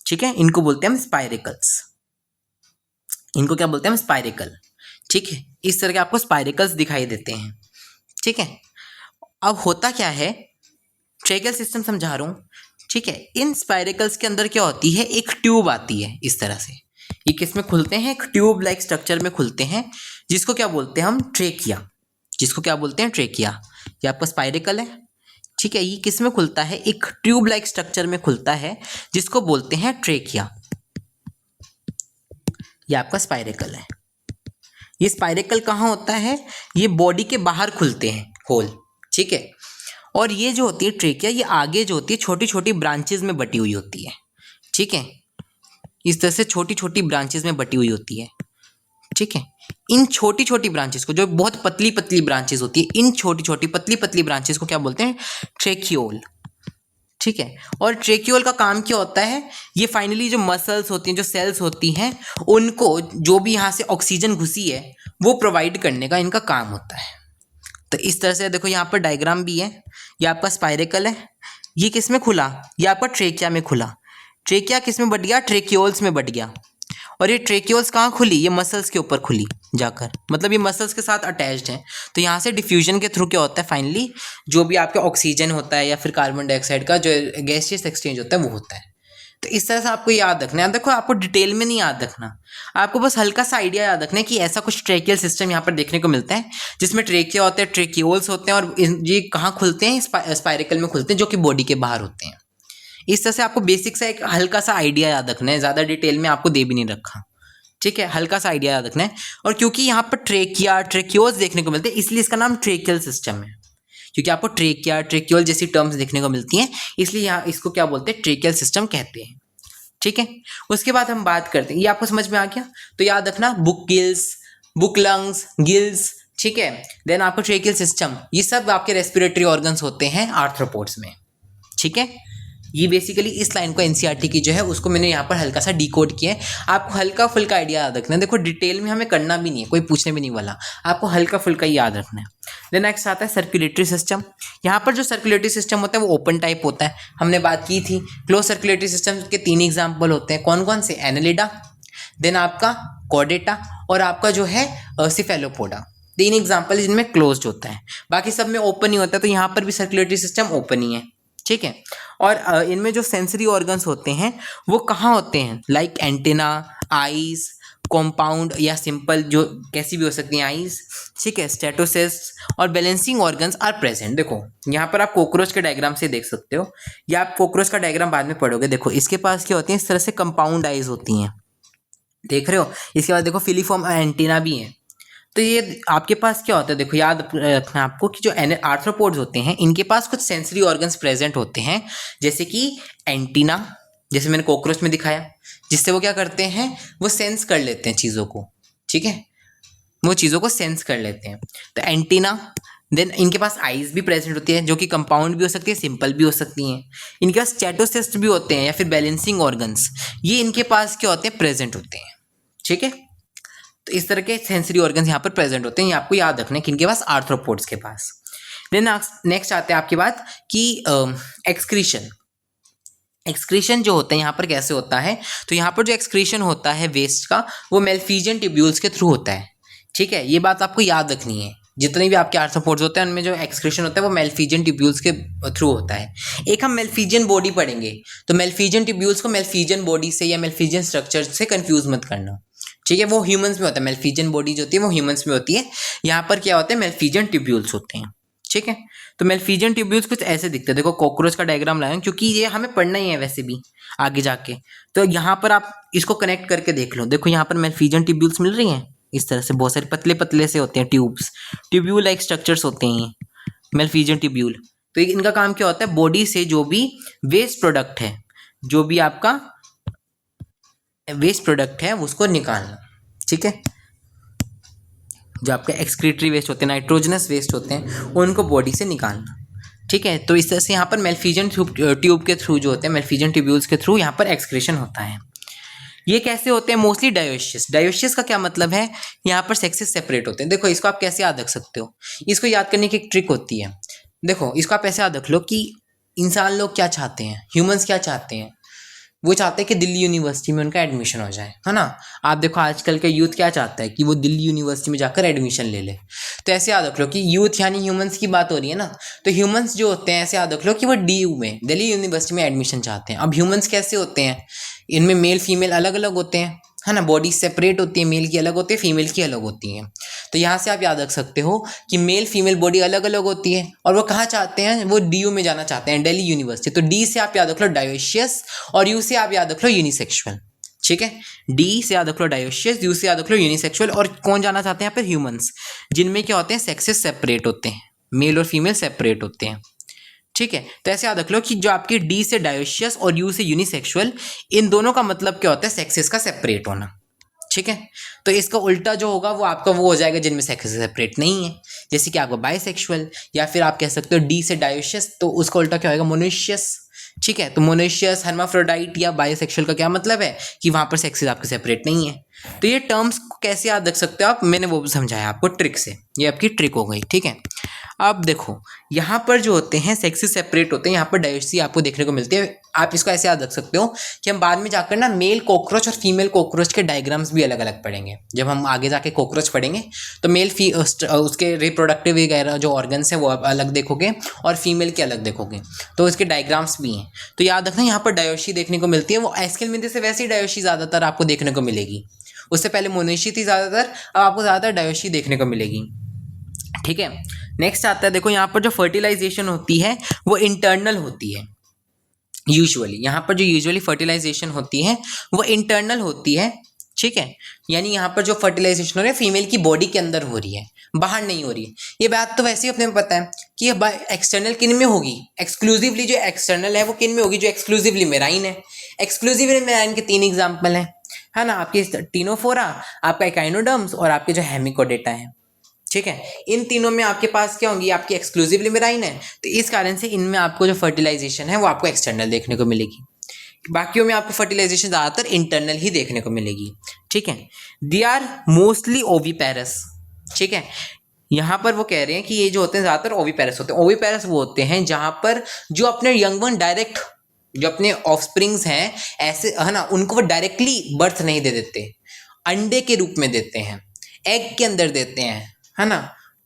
ठीक है, इनको बोलते हैं हम स्पाइरेकल्स, इनको क्या बोलते हैं हम, स्पाइरेकल। ठीक है, इस तरह के आपको स्पाइरेकल्स दिखाई देते हैं। ठीक है, अब होता क्या है, ट्रेकियल सिस्टम समझा रहा हूँ। ठीक है, इन स्पाइरेकल्स के अंदर क्या होती है, एक ट्यूब आती है इस तरह से, ये किस में खुलते हैं, एक ट्यूब लाइक स्ट्रक्चर में खुलते हैं, जिसको क्या बोलते हैं हम, ट्रेकिया, जिसको क्या बोलते हैं, ट्रेकिया। ये आपका स्पाइरेकल है। ठीक है, ये किस में खुलता है, एक ट्यूब लाइक स्ट्रक्चर में खुलता है, जिसको बोलते हैं ट्रेकिया। ये आपका स्पाइरेकल है। ये स्पाइरेकल कहाँ होता है, ये बॉडी के बाहर खुलते हैं होल। ठीक है, और ये जो होती है ट्रेकिया, ये आगे जो होती है छोटी छोटी ब्रांचेज में बटी हुई होती है। ठीक है, इस तरह से छोटी छोटी ब्रांचेज में बटी हुई होती है। ठीक है, इन छोटी छोटी ब्रांचेस को, जो बहुत पतली पतली ब्रांचेस होती है, इन छोटी छोटी पतली पतली ब्रांचेस को क्या बोलते हैं, ट्रेकियोल। ठीक है, और ट्रेकियोल का काम क्या होता है, ये फाइनली जो मसल्स होती हैं, जो सेल्स होती हैं, उनको जो भी यहाँ से ऑक्सीजन घुसी है वो प्रोवाइड करने का इनका काम होता है। तो इस तरह से देखो यहाँ पर डायग्राम भी है, ये आपका स्पाइरेकल है, ये किस में खुला, ये आपका ट्रेकिया में खुला। ट्रेकिया किस में बट गया, ट्रेकियोल्स में बट गया। और ये ट्रेकियोल्स कहाँ खुली, ये मसल्स के ऊपर खुली जाकर, मतलब ये मसल्स के साथ अटैच्ड है। तो यहाँ से डिफ्यूजन के थ्रू क्या होता है, फाइनली जो भी आपका ऑक्सीजन होता है या फिर कार्बन डाइऑक्साइड का जो गैसियस एक्सचेंज होता है वो होता है। तो इस तरह से आपको याद रखना है। देखो आपको डिटेल में नहीं याद रखना, आपको बस हल्का सा आइडिया याद रखना है कि ऐसा कुछ ट्रेकियल सिस्टम यहाँ पर देखने को मिलता है, जिसमें ट्रेकिया होते हैं, ट्रेकियोल्स होते हैं, और ये कहाँ खुलते हैं, स्पाइरेकल में खुलते हैं, जो कि बॉडी के बाहर होते हैं। इस तरह से आपको बेसिक सा एक हल्का सा आइडिया याद रखना है, ज़्यादा डिटेल में आपको दे भी नहीं रखा। ठीक है, हल्का सा आइडिया याद रखना है। और क्योंकि यहाँ पर ट्रेकिया ट्रेकियोल्स देखने को मिलते हैं, इसलिए इसका नाम ट्रेकियल सिस्टम है, क्योंकि आपको ट्रेकिया ट्रेकियोल जैसी टर्म्स देखने को मिलती हैं, इसलिए यहाँ इसको क्या बोलते हैं, ट्रेकियल सिस्टम कहते हैं। ठीक है, उसके बाद हम बात करते हैं, ये आपको समझ में आ गया, तो याद रखना book gills, book lungs, gills. ठीक है, देन आपको ट्रेकियल सिस्टम, ये सब आपके रेस्पिरेटरी ऑर्गन्स होते हैं आर्थ्रोपोड्स में। ठीक है, ये बेसिकली इस लाइन को एनसीईआरटी की जो है उसको मैंने यहाँ पर हल्का सा डिकोड किया है। आपको हल्का फुल्का आइडिया याद रखना है। देखो डिटेल में हमें करना भी नहीं है, कोई पूछने भी नहीं वाला, आपको हल्का फुल्का ही याद रखना है। देन नेक्स्ट आता है सर्कुलेटरी सिस्टम। यहाँ पर जो सर्कुलेटरी सिस्टम होता है वो ओपन टाइप होता है, हमने बात की थी। क्लोज सर्कुलेटरी सिस्टम के 3 एग्जाम्पल होते हैं, कौन कौन से? एनालिडा, देन आपका कॉर्डेटा और आपका जो है सिफेलोपोडा। 3 एग्जाम्पल जिनमें क्लोज्ड होता है, बाकी सब में ओपन ही होता है। तो यहाँ पर भी सर्कुलेटरी सिस्टम ओपन ही है, ठीक है। और इनमें जो सेंसरी ऑर्गन्स होते हैं वो कहाँ होते हैं? लाइक एंटेना, आईज, कॉम्पाउंड या सिंपल, जो कैसी भी हो सकती हैं आईज, ठीक है, स्टेटोसिस्ट और बैलेंसिंग ऑर्गन्स आर प्रेजेंट। देखो यहाँ पर आप कॉकरोच के डायग्राम से देख सकते हो, या आप कॉकरोच का डायग्राम बाद में पढ़ोगे। देखो इसके पास क्या होती है, इस तरह से कंपाउंड आईज होती हैं, देख रहे हो। इसके बाद देखो फिलीफॉर्म एंटीना भी है। तो ये आपके पास क्या होता है, देखो याद रखना आपको कि जो आर्थ्रोपोड्स होते हैं इनके पास कुछ सेंसरी ऑर्गन्स प्रेजेंट होते हैं, जैसे कि एंटीना, जैसे मैंने कॉकरोच में दिखाया, जिससे वो क्या करते हैं, वो सेंस कर लेते हैं चीज़ों को, ठीक है, वो चीज़ों को सेंस कर लेते हैं। तो एंटीना, देन इनके पास आईज भी प्रेजेंट होती है, जो कि कंपाउंड भी हो सकती है, सिंपल भी हो सकती हैं। इनके पास स्टेटोसिस्ट भी होते हैं या फिर बैलेंसिंग ऑर्गन्स, ये इनके पास क्या होते हैं, प्रेजेंट होते हैं, ठीक है। तो इस तरह के सेंसरी ऑर्गन्स यहाँ पर प्रेजेंट होते हैं, ये आपको याद रखना है किनके पास, आर्थ्रोपोड्स के पास। देन नेक्स्ट आते हैं आपके बात कि एक्सक्रीशन। एक्सक्रीशन जो होता है यहाँ पर कैसे होता है, तो यहाँ पर जो एक्सक्रीशन होता है वेस्ट का, वो मेलफिजियन ट्यूब्यूल्स के थ्रू होता है, ठीक है। ये बात आपको याद रखनी है, जितने भी आपके आर्थ्रोपोड्स होते हैं उनमें जो एक्सक्रीशन होता है वो मेलफिजियन ट्यूब्यूल्स के थ्रू होता है। एक हम मेलफिजियन बॉडी पढ़ेंगे, तो मेलफिजियन ट्यूब्यूल्स को मेलफिजियन बॉडी से या मेलफिजियन स्ट्रक्चर से कंफ्यूज मत करना, ठीक है। वो ह्यूमंस में होता है, मेलफिजियन बॉडी जो होती है वो ह्यूमंस में होती है। यहाँ पर क्या होता है, मेलफिजियन ट्यूब्यूल्स होते हैं, ठीक है। तो मेलफिजियन ट्यूब्यूल्स कुछ ऐसे दिखते हैं। देखो कॉकरोच का डायग्राम लाया हूं, क्योंकि ये हमें पढ़ना ही है वैसे भी आगे जाके। तो यहाँ पर आप इसको कनेक्ट करके देख लो। देखो यहाँ पर मेलफिजियन ट्यूब्यूल्स मिल रही हैं, इस तरह से बहुत सारे पतले पतले से होते हैं ट्यूब्स, ट्यूब्यूल लाइक स्ट्रक्चर्स होते हैं मेलफिजियन ट्यूब्यूल। तो इनका काम क्या होता है, बॉडी से जो भी वेस्ट प्रोडक्ट है, जो भी आपका वेस्ट प्रोडक्ट है उसको निकालना, ठीक है। जो आपके एक्सक्रीटरी वेस्ट होते हैं, नाइट्रोजनस वेस्ट होते हैं, उनको बॉडी से निकालना, ठीक है। तो इस तरह से यहाँ पर मेलफिजियन ट्यूब के थ्रू जो होते हैं, मेलफिजियन ट्यूब्यूल्स के थ्रू यहाँ पर एक्सक्रीशन होता है। ये कैसे होते हैं, मोस्टली डायोशियस। डायोशियस का क्या मतलब है, यहाँ पर सेक्सेस सेपरेट होते हैं। देखो इसको आप कैसे याद रख सकते हो, इसको याद करने की एक ट्रिक होती है। देखो इसको आप ऐसे याद रख लो कि इंसान लोग क्या चाहते हैं, ह्यूमंस क्या चाहते हैं, वो चाहते हैं कि दिल्ली यूनिवर्सिटी में उनका एडमिशन हो जाए, है ना। आप देखो आजकल का यूथ क्या चाहता है कि वो दिल्ली यूनिवर्सिटी में जाकर एडमिशन ले ले। तो ऐसे याद रख लो कि यूथ यानी ह्यूमंस की बात हो रही है ना, तो ह्यूमंस जो होते हैं ऐसे याद रख लो कि वो DU में, दिल्ली यूनिवर्सिटी में एडमिशन चाहते हैं। अब ह्यूमंस कैसे होते हैं, इनमें मेल फीमेल अलग अलग होते हैं, है ना, बॉडी सेपरेट होती है, मेल की अलग होती है, फीमेल की अलग होती है। तो यहाँ से आप याद रख सकते हो कि मेल फीमेल बॉडी अलग अलग होती है, और वो कहाँ चाहते हैं, वो DU में जाना चाहते हैं, दिल्ली यूनिवर्सिटी। तो D से आप याद रख लो डायोशियस, और U से आप याद रख लो यूनिसेक्सुअल, ठीक है। D से याद रख लो डायोशियस, U से याद रख लो यूनिसेक्सुअल। और कौन जाना चाहते हैं यहाँ पर, ह्यूमंस, जिनमें क्या होते हैं, सेक्सेस सेपरेट होते हैं, मेल और फीमेल सेपरेट होते हैं, ठीक है। तो ऐसे याद रख लो कि जो आपके D से डायोशियस और U से यूनिसेक्सुअल, इन दोनों का मतलब क्या होता है, सेक्सेस का सेपरेट होना, ठीक है। तो इसका उल्टा जो होगा वो आपका वो हो जाएगा जिनमें सेक्स सेपरेट नहीं है, जैसे कि आपका बाइसेक्सुअल, या फिर आप कह सकते हो D से डायोशियस, तो उसका उल्टा क्या होगा, मोनोशियस, ठीक है। तो मोनोशियस, हर्माफ्रोडाइट या बायोसेक्सुअल का क्या मतलब है कि वहाँ पर सेक्सेस आपके सेपरेट नहीं है। तो ये टर्म्स को कैसे याद रख सकते हो आप, मैंने वो समझाया आपको ट्रिक से, ये आपकी ट्रिक हो गई, ठीक है। अब देखो यहाँ पर जो होते हैं सेक्सेस सेपरेट होते हैं, यहाँ पर डायोसिटी आपको देखने को मिलती है। आप इसको ऐसे याद रख सकते हो कि हम बाद में जाकर ना मेल कॉकरोच और फीमेल कॉकरोच के डायग्राम्स भी अलग अलग पढ़ेंगे। जब हम आगे जाके कॉकरोच पढ़ेंगे तो मेल उसके रिप्रोडक्टिव वगैरह जो ऑर्गन्स हैं वो अलग देखोगे, और फीमेल के अलग देखोगे, तो इसके डायग्राम्स भी हैं। तो याद रखना यहाँ पर डायोशी देखने को मिलती है, वो एस्केलमिंथेस से वैसे ही डायोशी ज़्यादातर आपको देखने को मिलेगी। उससे पहले मोनेशी थी ज़्यादातर, अब आपको ज़्यादातर डायोशी देखने को मिलेगी, ठीक है। नेक्स्ट आता है, देखो यहाँ पर जो फर्टिलाइजेशन होती है वो इंटरनल होती है यूजुअली। यहाँ पर जो यूजुअली फर्टिलाइजेशन होती है वो इंटरनल होती है, ठीक है। यानी यहाँ पर जो फर्टिलाइजेशन हो रही है फीमेल की बॉडी के अंदर हो रही है, बाहर नहीं हो रही है। ये बात तो वैसे ही अपने में पता है कि ये एक्सटर्नल किन में होगी, एक्सक्लूसिवली जो एक्सटर्नल है वो किन में होगी, जो एक्सक्लूसिवली मेराइन है। एक्सक्लूसिवली मेराइन के 3 एग्जाम्पल हैं, है ना, आपके टीनोफोरा, आपका एकाइनोडर्म्स और आपके जो हेमिकोडेटा है, ठीक है। इन तीनों में आपके पास क्या होंगी, आपकी एक्सक्लूसिवली मेराइन है, तो इस कारण से इनमें आपको जो फर्टिलाइजेशन है वो आपको एक्सटर्नल देखने को मिलेगी। बाकियों में आपको फर्टिलाइजेशन ज़्यादातर इंटरनल ही देखने को मिलेगी। ठीक है। They are mostly oviparous. ठीक है। यहाँ पर वो कह रहे हैं कि ये जो होते हैं ज़्यादातर ओवीपेरस होते हैं। ओवीपेरस वो होते हैं जहाँ पर जो अपने यंग वन डायरेक्ट, जो अपने ऑफस्प्रिंग्स हैं ऐसे है ना, उनको वो डायरेक्टली बर्थ नहीं दे देते, अंडे के रूप में देते हैं, एग के अंदर देते हैं, है ना,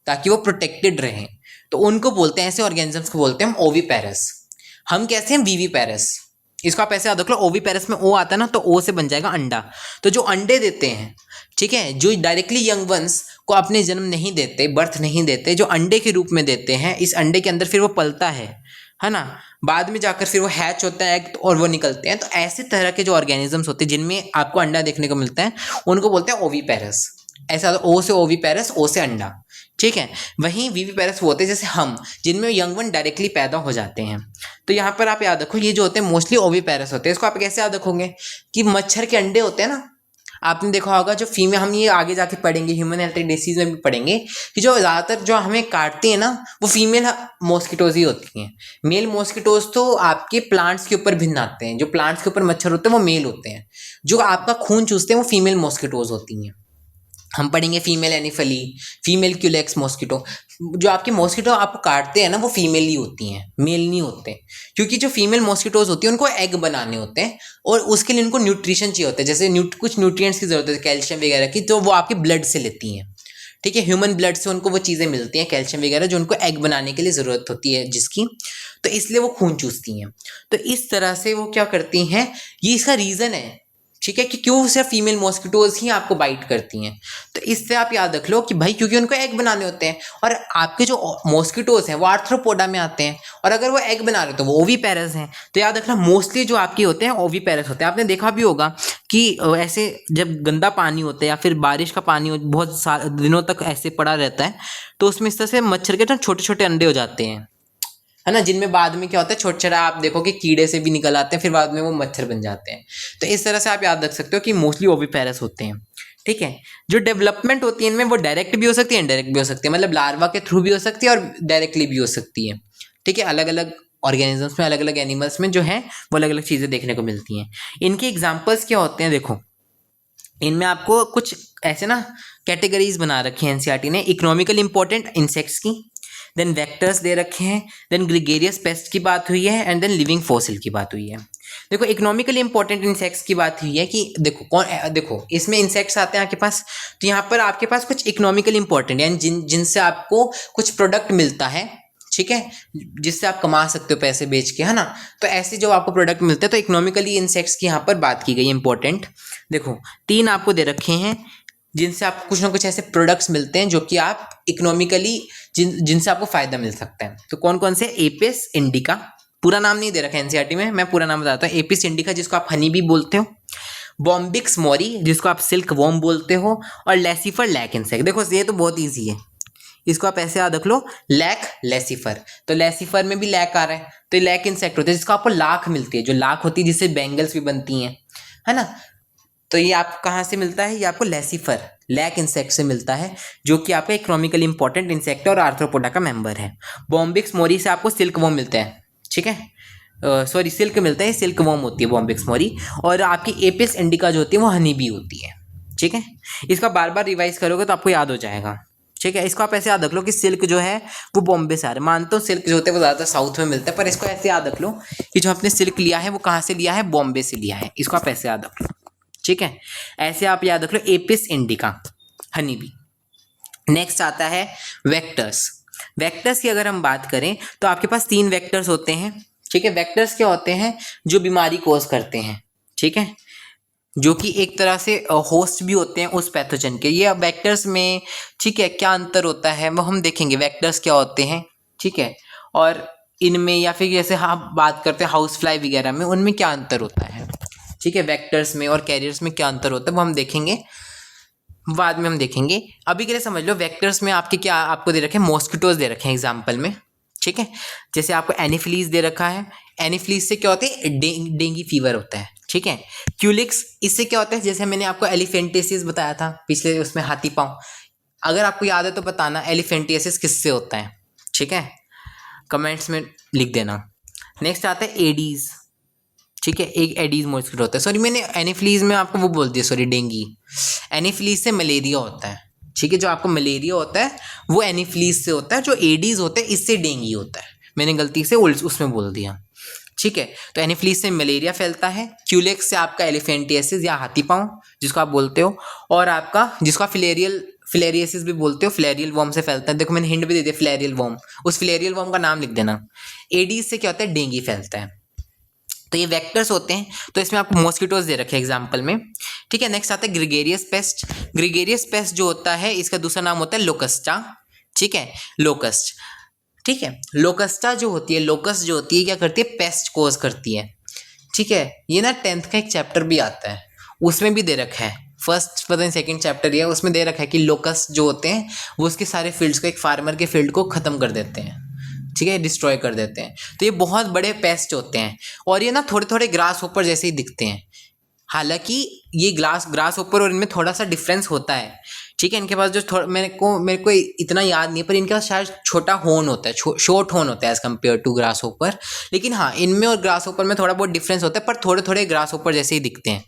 ताकि वो प्रोटेक्टेड रहें। तो उनको बोलते हैं, ऐसे ऑर्गेनिजम्स को बोलते हैं हम ओवीपेरस। हम कैसे हैं, वीवीपेरस। इसको आप ऐसे याद रख लो, ओवीपेरस में ओ आता है ना, तो ओ से बन जाएगा अंडा। तो जो अंडे देते हैं, ठीक है, जो डायरेक्टली यंग वंस को अपने जन्म नहीं देते, बर्थ नहीं देते, जो अंडे के रूप में देते हैं, इस अंडे के अंदर फिर वो पलता है ना, बाद में जाकर फिर वो हैच होता है एग और वो निकलते हैं। तो ऐसे तरह के जो ऑर्गेनिजम्स होते हैं जिनमें आपको अंडा देखने को मिलता है, उनको बोलते हैं ओवीपेरस। ऐसा ओ से ओवीपेरस, ओ से अंडा। ठीक है। वहीं वीवीपेरस वो होते हैं जैसे हम, जिनमें यंग वन डायरेक्टली पैदा हो जाते हैं। तो यहाँ पर आप याद रखो, ये जो होते हैं मोस्टली ओवीपेरस होते हैं। इसको आप कैसे याद रखोगे कि मच्छर के अंडे होते हैं ना, आपने देखा होगा जो फीमेल, हम ये आगे जाके पढ़ेंगे ह्यूमन हेल्थ डिसीज में भी पढ़ेंगे कि जो ज़्यादातर जो हमें काटती है ना, वो फीमेल मॉस्किटोज ही होती हैं। मेल मॉस्किटोज तो आपके प्लांट्स के ऊपर भिन्न आते हैं। जो प्लांट्स के ऊपर मच्छर होते हैं वो मेल होते हैं, जो आपका खून चूसते हैं वो फीमेल मॉस्किटोज होती हैं। हम पढ़ेंगे फीमेल एनिफली, फीमेल क्यूलेक्स मॉस्किटो। जो आपके मॉस्किटो आपको काटते हैं ना, वो फीमेल ही होती हैं, मेल नहीं होते। क्योंकि जो फीमेल मॉस्किटोज होती हैं उनको एग बनाने होते हैं और उसके लिए उनको न्यूट्रिशन चाहिए होता है, जैसे कुछ न्यूट्रिएंट्स की जरूरत है, कैल्शियम वगैरह की, तो वो आपके ब्लड से लेती हैं। ठीक है। ह्यूमन ब्लड से उनको वो चीज़ें मिलती हैं, कैल्शियम वगैरह, जो उनको एग बनाने के लिए ज़रूरत होती है जिसकी, तो इसलिए वो खून चूसती हैं। तो इस तरह से वो क्या करती हैं, ये इसका रीज़न है। ठीक है, कि क्यों सिर्फ फीमेल मॉस्किटोज ही आपको बाइट करती हैं। तो इससे आप याद रख लो कि भाई क्योंकि उनको एग बनाने होते हैं, और आपके जो मॉस्किटोज हैं वो आर्थ्रोपोडा में आते हैं, और अगर वो एग बना रहे हो तो वो ओवीपेरस हैं। तो याद रखना, मोस्टली जो आपके होते हैं ओवीपेरस होते हैं। आपने देखा भी होगा कि ऐसे जब गंदा पानी होता है या फिर बारिश का पानी बहुत दिनों तक ऐसे पड़ा रहता है, तो उसमें इस तरह से मच्छर के छोटे छोटे अंडे हो जाते हैं, है ना, जिनमें बाद में क्या होता है, छोटे छोटे आप देखो कि कीड़े से भी निकल आते हैं, फिर बाद में वो मच्छर बन जाते हैं। तो इस तरह से आप याद रख सकते हो कि मोस्टली ओवीपेरस होते हैं। ठीक है। जो डेवलपमेंट होती है इनमें, वो डायरेक्ट भी हो सकती है, इनडायरेक्ट भी हो सकती है, मतलब लार्वा के थ्रू भी हो सकती है और डायरेक्टली भी हो सकती है। ठीक है। अलग अलग ऑर्गेनिजम्स में, अलग अलग एनिमल्स में जो है वो अलग अलग चीज़ें देखने को मिलती हैं। इनके एग्जाम्पल्स क्या होते हैं, देखो इनमें आपको कुछ ऐसे ना कैटेगरीज बना रखी है एनसीईआरटी ने। इकोनॉमिकली इंपॉर्टेंट इंसेक्ट्स की, देन वेक्टर्स दे रखे हैं, देन ग्रेगेरियस पेस्ट की बात हुई है, एंड देन लिविंग फॉसिल की बात हुई है। देखो इकोनॉमिकली इंपॉर्टेंट इंसेक्ट्स की बात हुई है कि देखो इसमें इंसेक्ट्स आते हैं आपके पास, तो यहाँ पर आपके पास कुछ इकोनॉमिकली इंपॉर्टेंट यानी जिनसे आपको कुछ प्रोडक्ट मिलता है, ठीक है, जिससे आप कमा सकते हो पैसे बेच के, है ना। तो ऐसे जो आपको प्रोडक्ट मिलते हैं, तो इकोनॉमिकली इंसेक्ट्स की यहाँ पर बात की गई है इंपॉर्टेंट। देखो 3 आपको दे रखे हैं जिनसे आपको कुछ ना कुछ ऐसे प्रोडक्ट्स मिलते हैं जो कि आप इकोनॉमिकली जिनसे आपको फायदा मिल सकता है। तो कौन कौन से, एपिस इंडिका, पूरा नाम नहीं दे रखा है एनसीईआरटी में, मैं पूरा नाम बताता हूँ। एपिस इंडिका जिसको आप हनी भी बोलते हो, बॉम्बिक्स मोरी जिसको आप सिल्क वॉर्म बोलते हो, और लेसिफर लैक इंसेक्ट। देखो ये तो बहुत ईजी है, इसको आप ऐसे याद रख लो, लैक लेसिफर। तो लेसिफर में भी लैक आ रहा है, तो ये लैक इंसेक्ट होते हैं जिसको आपको लाख मिलती है, जो लाख होती है जिससे बैंगल्स भी बनती हैं, है ना। तो ये आपको कहाँ से मिलता है, ये आपको लेसिफर लैक इंसेक्ट से मिलता है, जो कि आपका इकोनॉमिकली इंपॉर्टेंट इंसेक्ट है और आर्थ्रोपोडा का मेंबर है। बॉम्बिक्स मोरी से आपको सिल्क वॉर्म मिलता है, ठीक है, सॉरी सिल्क मिलता है, सिल्क वॉर्म होती है बॉम्बिक्स मोरी। और आपकी एपिस इंडिका जो होती है वो हनी बी होती है, ठीक है। इसका बार बार रिवाइज करोगे तो आपको याद हो जाएगा, ठीक है। इसको आप ऐसे याद रख लो कि सिल्क जो है वो बॉम्बे से आ रहा है। मानता हूँ सिल्क जो होते हैं वो ज़्यादातर साउथ में मिलता है, पर इसको ऐसे याद रख लो कि जो आपने सिल्क लिया है वो कहाँ से लिया है, बॉम्बे से लिया है। इसको आप ऐसे याद रख लो, ठीक है। ऐसे आप याद रख लो apis indica, honey bee. Next आता है वेक्टर्स। वेक्टर्स की अगर हम बात करें तो आपके पास 3 वेक्टर्स होते हैं, ठीक है। वेक्टर्स क्या होते हैं, जो बीमारी कोज करते हैं, ठीक है, जो कि एक तरह से होस्ट भी होते हैं उस पैथोजन के। ये वेक्टर्स में, ठीक है, क्या अंतर होता है वो हम देखेंगे, वेक्टर्स क्या होते हैं, ठीक है। और इनमें या फिर जैसे हम बात करते हैं हाउस फ्लाई वगैरह में, उनमें क्या अंतर होता है, ठीक है। वेक्टर्स में और कैरियर्स में क्या अंतर होता है वो हम देखेंगे, बाद में हम देखेंगे। अभी के लिए समझ लो वेक्टर्स में आपके क्या आपको दे रखे हैं, मॉस्किटोज दे रखे हैं एग्जाम्पल में, ठीक है। जैसे आपको एनिफ्लीज दे रखा है, एनिफ्लीज से क्या होता है, डेंगी फीवर होता है, ठीक है। क्यूलिक्स, इससे क्या होता है, जैसे मैंने आपको एलिफेंटेसिस बताया था पिछले उसमें, हाथी पाँव, अगर आपको याद है तो बताना एलिफेंटियासिस किससे होता है, ठीक है, कमेंट्स में लिख देना। नेक्स्ट आता है एडीज, ठीक है, एक एडीज मॉस्किटो होता है, सॉरी मैंने एनीफ्लीज में आपको वो बोल दिया, सॉरी डेंगी। एनीफ्लीज से मलेरिया होता है, ठीक है, जो आपको मलेरिया होता है वो एनीफ्लीज से होता है, जो एडीज होते हैं इससे डेंगी होता है, मैंने गलती से उसमें बोल दिया, ठीक है। तो एनीफ्लीज से मलेरिया फैलता है, क्यूलेक्स से आपका एलिफेंटियासिस या हाथी पाँव जिसको आप बोलते हो, और आपका जिसको आप फिलेरियसिस भी बोलते हो, फिलेरियल वर्म से फैलता है। देखो मैंने हिंट भी दे दिया, फिलेरियल वर्म, उस फिलेरियल वर्म का नाम लिख देना। एडीज से क्या होता है, डेंगी फैलता है। तो ये वेक्टर्स होते हैं, तो इसमें आपको मॉस्किटोज दे रखे हैं एग्जाम्पल में, ठीक है। नेक्स्ट आता है ग्रिगेरियस पेस्ट। ग्रिगेरियस पेस्ट जो होता है इसका दूसरा नाम होता है लोकस्टा, ठीक है, लोकस्ट, ठीक है। लोकस्टा जो होती है, लोकस्ट जो होती है क्या करती है, पेस्ट कोज करती है, ठीक है। ये ना 10th का एक चैप्टर भी आता है, उसमें भी दे रखा है, फर्स्ट पता नहीं सेकंड चैप्टर ये उसमें दे रखा है कि लोकस्ट जो होते हैं वो उसके सारे फील्ड्स को, एक फार्मर के फील्ड को ख़त्म कर देते हैं, ठीक है, डिस्ट्रॉय कर देते हैं। तो ये बहुत बड़े पेस्ट होते हैं, और ये ना थोड़े थोड़े ग्रास ऊपर जैसे ही दिखते हैं, हालांकि ये ग्रास ऊपर और इनमें थोड़ा सा डिफरेंस होता है, ठीक है। इनके पास जो मेरे को इतना याद नहीं है, पर इनके पास शायद छोटा होन होता है, शॉर्ट होन होता है एज कम्पेयर टू ग्रास ऊपर, लेकिन हाँ इनमें और ग्रास ऊपर में थोड़ा बहुत डिफरेंस होता है, पर थोड़े थोड़े ग्रास ऊपर जैसे ही दिखते हैं,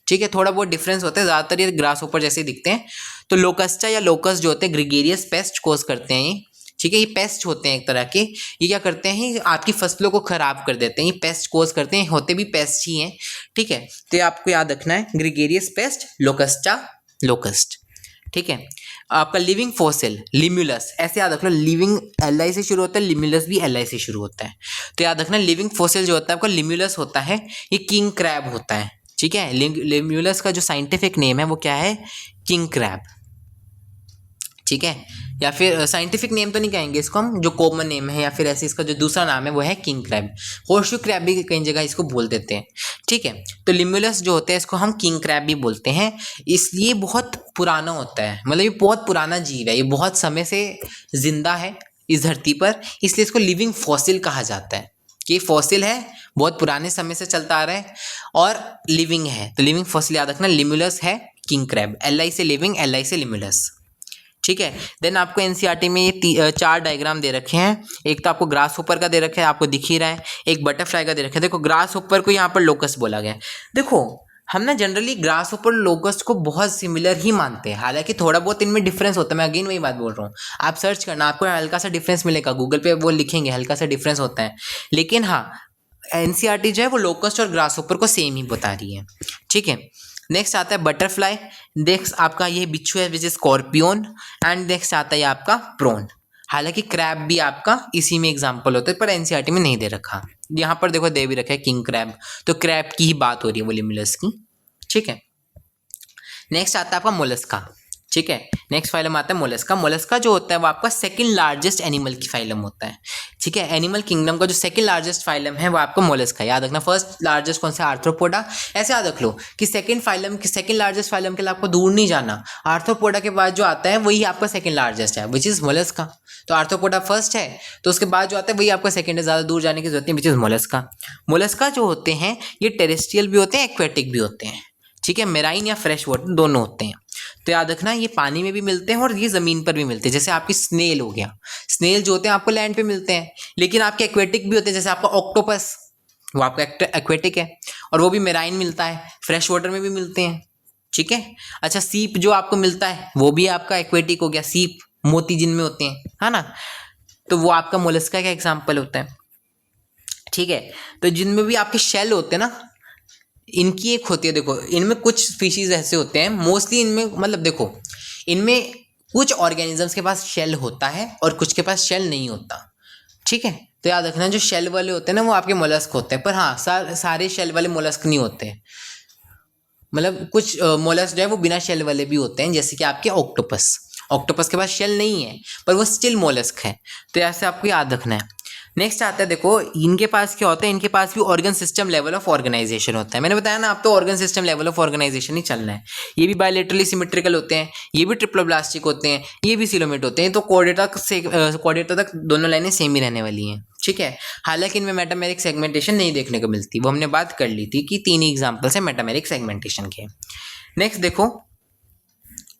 ठीक है, थोड़ा बहुत डिफरेंस होता है, ज़्यादातर ये ग्रास ऊपर जैसे ही दिखते हैं। तो लोकस्टा या लोकस जो होते हैं ग्रिगेरियस पेस्ट कोज करते हैं ये, ठीक है, ये पेस्ट होते हैं एक तरह के, ये क्या करते हैं, आपकी फसलों को खराब कर देते हैं, ये पेस्ट कोज करते हैं, होते भी पेस्ट ही हैं, ठीक है। तो ये आपको याद रखना है, ग्रिगेरियस पेस्ट, लोकस्टा, लोकस्ट, ठीक है। आपका लिविंग फॉसिल लिम्यूलस, ऐसे याद रखना, लिविंग LI से शुरू होता है, लिम्यूलस भी LI से शुरू होता है। तो याद रखना लिविंग फॉसिल जो होता है आपका लिम्यूलस होता है, ये किंग क्रैब होता है, ठीक है। लिम्यूलस का जो साइंटिफिक नेम है वो क्या है, किंग क्रैब, ठीक है, या फिर साइंटिफिक नेम तो नहीं कहेंगे इसको हम, जो कॉमन नेम है या फिर ऐसे इसका जो दूसरा नाम है वो है किंग क्रैब। होर्शू क्रैब भी कई जगह इसको बोल देते हैं, ठीक है। तो लिम्यूलस जो होते हैं इसको हम किंग क्रैब भी बोलते हैं, इसलिए बहुत पुराना होता है, मतलब ये बहुत पुराना जीव है, ये बहुत समय से जिंदा है इस धरती पर, इसलिए इसको लिविंग फॉसिल कहा जाता है, कि फॉसिल है, बहुत पुराने समय से चलता आ रहा है और लिविंग है, तो लिविंग फॉसिल याद रखना, लिम्यूलस है किंग क्रैब, LI से लिविंग, LI से लिम्यूलस, ठीक है। देन आपको एनसीईआरटी में ये 4 डायग्राम दे रखे हैं, एक तो आपको ग्रास ऊपर का दे रखा है, आपको दिख ही रहा है, एक बटरफ्लाई का दे रखा है। देखो ग्रास ऊपर को यहाँ पर लोकस्ट बोला गया है। देखो हम ना जनरली ग्रास ऊपर लोकस्ट को बहुत सिमिलर ही मानते हैं, हालांकि थोड़ा बहुत इनमें डिफरेंस होता है, मैं अगेन वही बात बोल रहा हूँ, आप सर्च करना आपको हल्का सा डिफरेंस मिलेगा, गूगल पे वो लिखेंगे हल्का सा डिफरेंस होता है, लेकिन हाँ एनसीईआरटी जो है वो लोकस्ट और ग्रास ऊपर को सेम ही बता रही है, ठीक है। नेक्स्ट आता है बटरफ्लाई, नेक्स्ट आपका ये बिच्छू है which is scorpion, and next आता है आपका प्रोन। हालांकि क्रैब भी आपका इसी में एग्जांपल होता है, पर एनसीईआरटी में नहीं दे रखा, यहाँ पर देखो दे भी रखा है किंग क्रैब, तो क्रैब की ही बात हो रही है वो लिम्यूलस की, ठीक है। नेक्स्ट आता है आपका मोलस्का, ठीक है, नेक्स्ट फाइलम आता है मोलस्का। मोलस्का जो होता है वो आपका सेकंड लार्जेस्ट एनिमल की फाइलम होता है, ठीक है। एनिमल किंगडम का जो सेकंड लार्जेस्ट फाइलम है वो आपका मोलस्का, याद रखना। फर्स्ट लार्जेस्ट कौन सा, आर्थ्रोपोडा, ऐसे याद रख लो कि सेकंड लार्जेस्ट फाइलम के लिए आपको दूर नहीं जाना, आर्थ्रोपोडा के बाद जो आता है वही आपका सेकंड लार्जेस्ट है, विच इज मोलस्का। तो आर्थ्रोपोडा फर्स्ट है, तो उसके बाद जो आता है वही आपका सेकंड है, ज़्यादा दूर जाने की जरूरत नहीं, विच इज मोलस्का। मोलस्का जो होते हैं ये टेरेस्ट्रियल भी होते हैं, एक्वेटिक भी होते हैं, ठीक है, मेराइन या फ्रेश वाटर दोनों होते हैं। तो याद रखना ये पानी में भी मिलते हैं और ये ज़मीन पर भी मिलते हैं, जैसे आपकी स्नेल हो गया, स्नेल जो होते हैं आपको लैंड पे मिलते हैं, लेकिन आपके एक्वेटिक भी होते हैं, जैसे आपका ऑक्टोपस वो आपका एक्वेटिक है और वो भी मेराइन मिलता है, फ्रेश वाटर में भी मिलते हैं, ठीक है। अच्छा सीप जो आपको मिलता है वो भी आपका एक्वेटिक हो गया, सीप मोती जिनमें होते हैं, है ना, तो वो आपका मोलस्का का एग्जाम्पल होता है, ठीक है। तो जिनमें भी आपके शेल होते हैं ना, इनकी एक होती है, देखो इनमें कुछ स्पीशीज ऐसे होते हैं, मोस्टली इनमें मतलब देखो इनमें कुछ ऑर्गेनिजम्स के पास शेल होता है और कुछ के पास शेल नहीं होता, ठीक है। तो याद रखना जो शेल वाले होते हैं ना वो आपके मोलस्क होते हैं, पर हाँ सारे शेल वाले मोलस्क नहीं होते, मतलब कुछ मोलस्क जो है वो बिना शेल वाले भी होते हैं, जैसे कि आपके ऑक्टोपस के पास शेल नहीं है पर वो स्टिल मोलस्क है, तो ऐसे आपको याद रखना है। नेक्स्ट आता है, देखो इनके पास क्या होता है, इनके पास भी organ system level of organisation होता है, मैंने बताया ना आप तो organ system level of organisation ही चलना है। ये भी बायोलेटरली सिमेट्रिकल होते हैं, ये भी ट्रिप्लोब्लास्टिक होते हैं, ये भी सिलोमेट होते हैं, तो कोऑर्डिनेटर तक दोनों लाइनें सेम ही रहने वाली हैं, ठीक है। हालांकि इनमें मेटामेरिक सेगमेंटेशन नहीं देखने को मिलती, वो हमने बात कर ली थी कि 3 ही एग्जाम्पल्स हैं मेटामेरिक सेगमेंटेशन के। नेक्स्ट देखो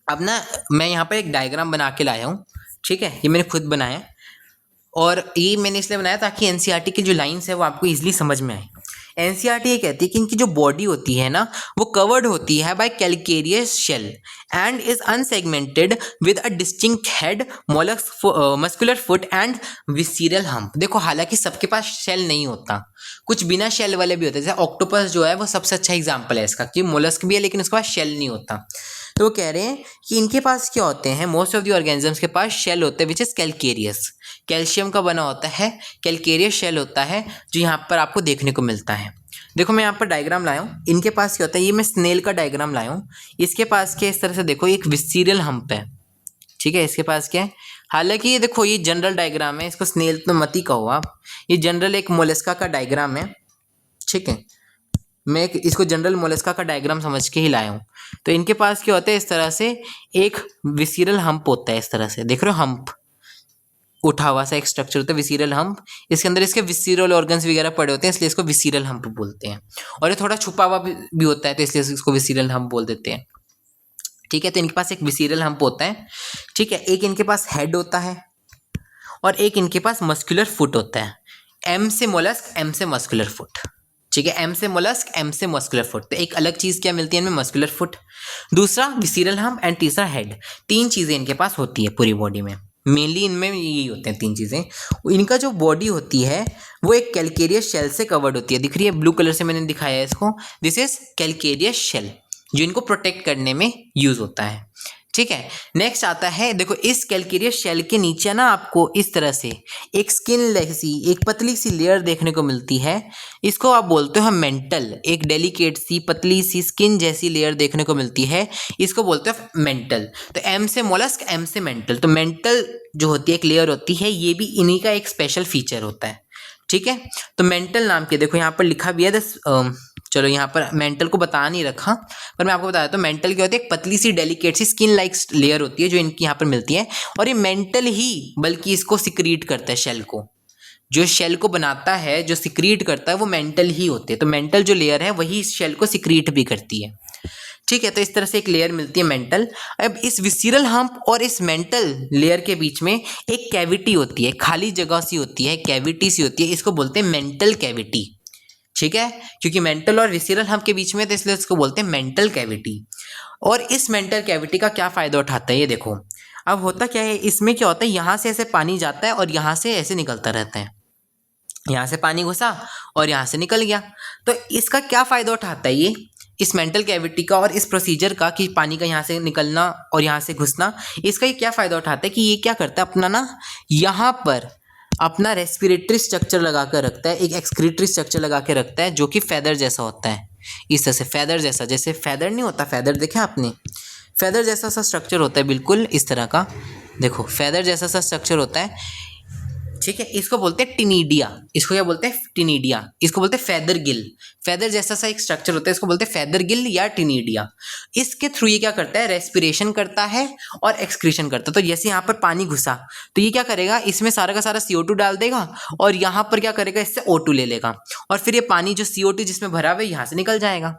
अब ना मैं यहाँ पर एक डायग्राम बना के लाया हूँ, ठीक है, ये मैंने खुद बनाया है और ये मैंने इसलिए बनाया ताकि एनसीईआरटी की जो लाइंस है वो आपको इजीली समझ में आए। एनसीईआरटी ये कहती है कि इनकी जो बॉडी होती है ना वो कवर्ड होती है by calcareous shell and is unsegmented with a distinct head, muscular foot and visceral hump. देखो हालांकि सबके पास शेल नहीं होता, कुछ बिना शेल वाले भी होते हैं, जैसे ऑक्टोपस जो है वो सबसे अच्छा एग्जाम्पल है इसका कि मोलस्क भी है लेकिन उसके पास शेल नहीं होता। तो वो कह रहे हैं कि इनके पास क्या होते हैं, मोस्ट ऑफ द ऑर्गेनिजम्स के पास शेल होते हैं विच इज कैलकेरियस, कैल्शियम का बना होता है, कैलकेरियस शेल होता है जो यहाँ पर आपको देखने को मिलता है। देखो मैं यहाँ पर डायग्राम लाया हूँ, इनके पास क्या होता है, ये मैं स्नेल का डायग्राम लाया हूँ, इसके पास क्या इस तरह से देखो एक विसीरियल हम्प है, ठीक है, इसके पास क्या है, हालांकि ये देखो ये जनरल डायग्राम है, इसको स्नेल तो मत ही कहो आप, ये जनरल एक मोलस्का का डायग्राम है, ठीक है, मैं इसको जनरल मोलस्का का डायग्राम समझ के ही लाया हूँ। तो इनके पास क्या होता है, इस तरह से एक विसीरल हम्प होता है, इस तरह से देख रहे हो, हम्प उठा हुआ सा एक स्ट्रक्चर होता है विसीरल हम्प, इसके अंदर इसके विसीरल ऑर्गन्स वगैरह पड़े होते हैं इसलिए इसको विसीरल हम्प बोलते हैं, और ये थोड़ा छुपा हुआ भी होता है तो इसलिए इसको विसीरल हम्प बोल देते हैं, ठीक है। तो इनके पास एक विसीरल हम्प होता है, ठीक है, एक इनके पास हेड होता है और एक इनके पास मस्कुलर फुट होता है, एम से मोलस्क एम से मस्कुलर फुट, ठीक है, एम से मोलस्क एम से मस्कुलर फुट। तो एक अलग चीज़ क्या मिलती है इनमें, मस्कुलर फुट, दूसरा विसीरल हम्प एंड तीसरा हेड, तीन चीज़ें इनके पास होती है पूरी बॉडी में, मेनली इनमें यही होते हैं तीन चीज़ें। इनका जो बॉडी होती है वो एक कैलकेरियस शेल से कवर्ड होती है, दिख रही है ब्लू कलर से मैंने दिखाया है इसको, दिस इज कैलकेरियस शेल जो इनको प्रोटेक्ट करने में यूज होता है, ठीक है। नेक्स्ट आता है, देखो इस कैलकेरियस शेल के नीचे ना आपको इस तरह से एक स्किन जैसी एक पतली सी लेयर देखने को मिलती है, इसको आप बोलते हो मेंटल, एक डेलिकेट सी पतली सी स्किन जैसी लेयर देखने को मिलती है, इसको बोलते हो मेंटल। तो एम से मोलस्क एम से मेंटल, तो मेंटल जो होती है एक लेयर होती है, ये भी इन्हीं का एक स्पेशल फीचर होता है, ठीक है। तो मेंटल नाम के देखो यहाँ पर लिखा भी है चलो यहाँ पर मेंटल को बता नहीं रखा पर मैं आपको बता देता हूँ, मेंटल क्या होती है, एक पतली सी डेलिकेट सी स्किन लाइक लेयर होती है जो इनकी यहाँ पर मिलती है, और ये मेंटल ही बल्कि इसको सिक्रीट करता है, शेल को, जो शेल को बनाता है जो सिक्रीट करता है वो मेंटल ही होते हैं, तो मेंटल जो लेयर है वही इस शेल को सिक्रीट भी करती है, ठीक है। तो इस तरह से एक लेयर मिलती है मेंटल। अब इस विसीरल हम्प और इस मेंटल लेयर के बीच में एक कैविटी होती है, खाली जगह सी होती है, कैविटी सी होती है, इसको बोलते हैं मेंटल कैविटी, ठीक है, क्योंकि मेंटल और विसीरल हम्प के बीच में तो इसलिए इसको बोलते हैं मेंटल कैविटी। और इस मेंटल कैविटी का क्या फायदा उठाता है ये देखो, अब होता क्या है, इसमें क्या होता है, यहाँ से ऐसे पानी जाता है और यहाँ से ऐसे निकलता रहता है, यहाँ से पानी घुसा और यहाँ से निकल गया, तो इसका क्या फायदा उठाता है ये, इस मेंटल कैविटी का और इस प्रोसीजर का कि पानी का यहाँ से निकलना और यहाँ से घुसना, इसका ये क्या फ़ायदा उठाता है कि ये क्या करता है अपना ना यहाँ पर अपना रेस्पिरेटरी स्ट्रक्चर लगा कर रखता है, एक एक्सक्रीटरी स्ट्रक्चर लगा के रखता है जो कि फैदर जैसा होता है, इस तरह से फैदर जैसा, जैसे फैदर नहीं होता, फैदर देखा आपने, फैदर जैसा सा स्ट्रक्चर होता है बिल्कुल इस तरह का, देखो फैदर जैसा सा स्ट्रक्चर होता है, ठीक है। इसको बोलते हैं टिनिडिया, इसको क्या बोलते हैं, टिनिडिया, इसको बोलते हैं फैदर गिल, फैदर जैसा सा एक स्ट्रक्चर होता है, इसको बोलते हैं फैदर गिल या टिनिडिया। इसके थ्रू ये क्या करता है, रेस्पिरेशन करता है और एक्सक्रीशन करता है। तो जैसे यहाँ पर पानी घुसा तो ये क्या करेगा, इसमें सारा का सारा CO2 डाल देगा और यहाँ पर क्या करेगा, इससे O2 ले लेगा और फिर ये पानी जो CO2 जिसमें भरा हुआ है यहाँ से निकल जाएगा,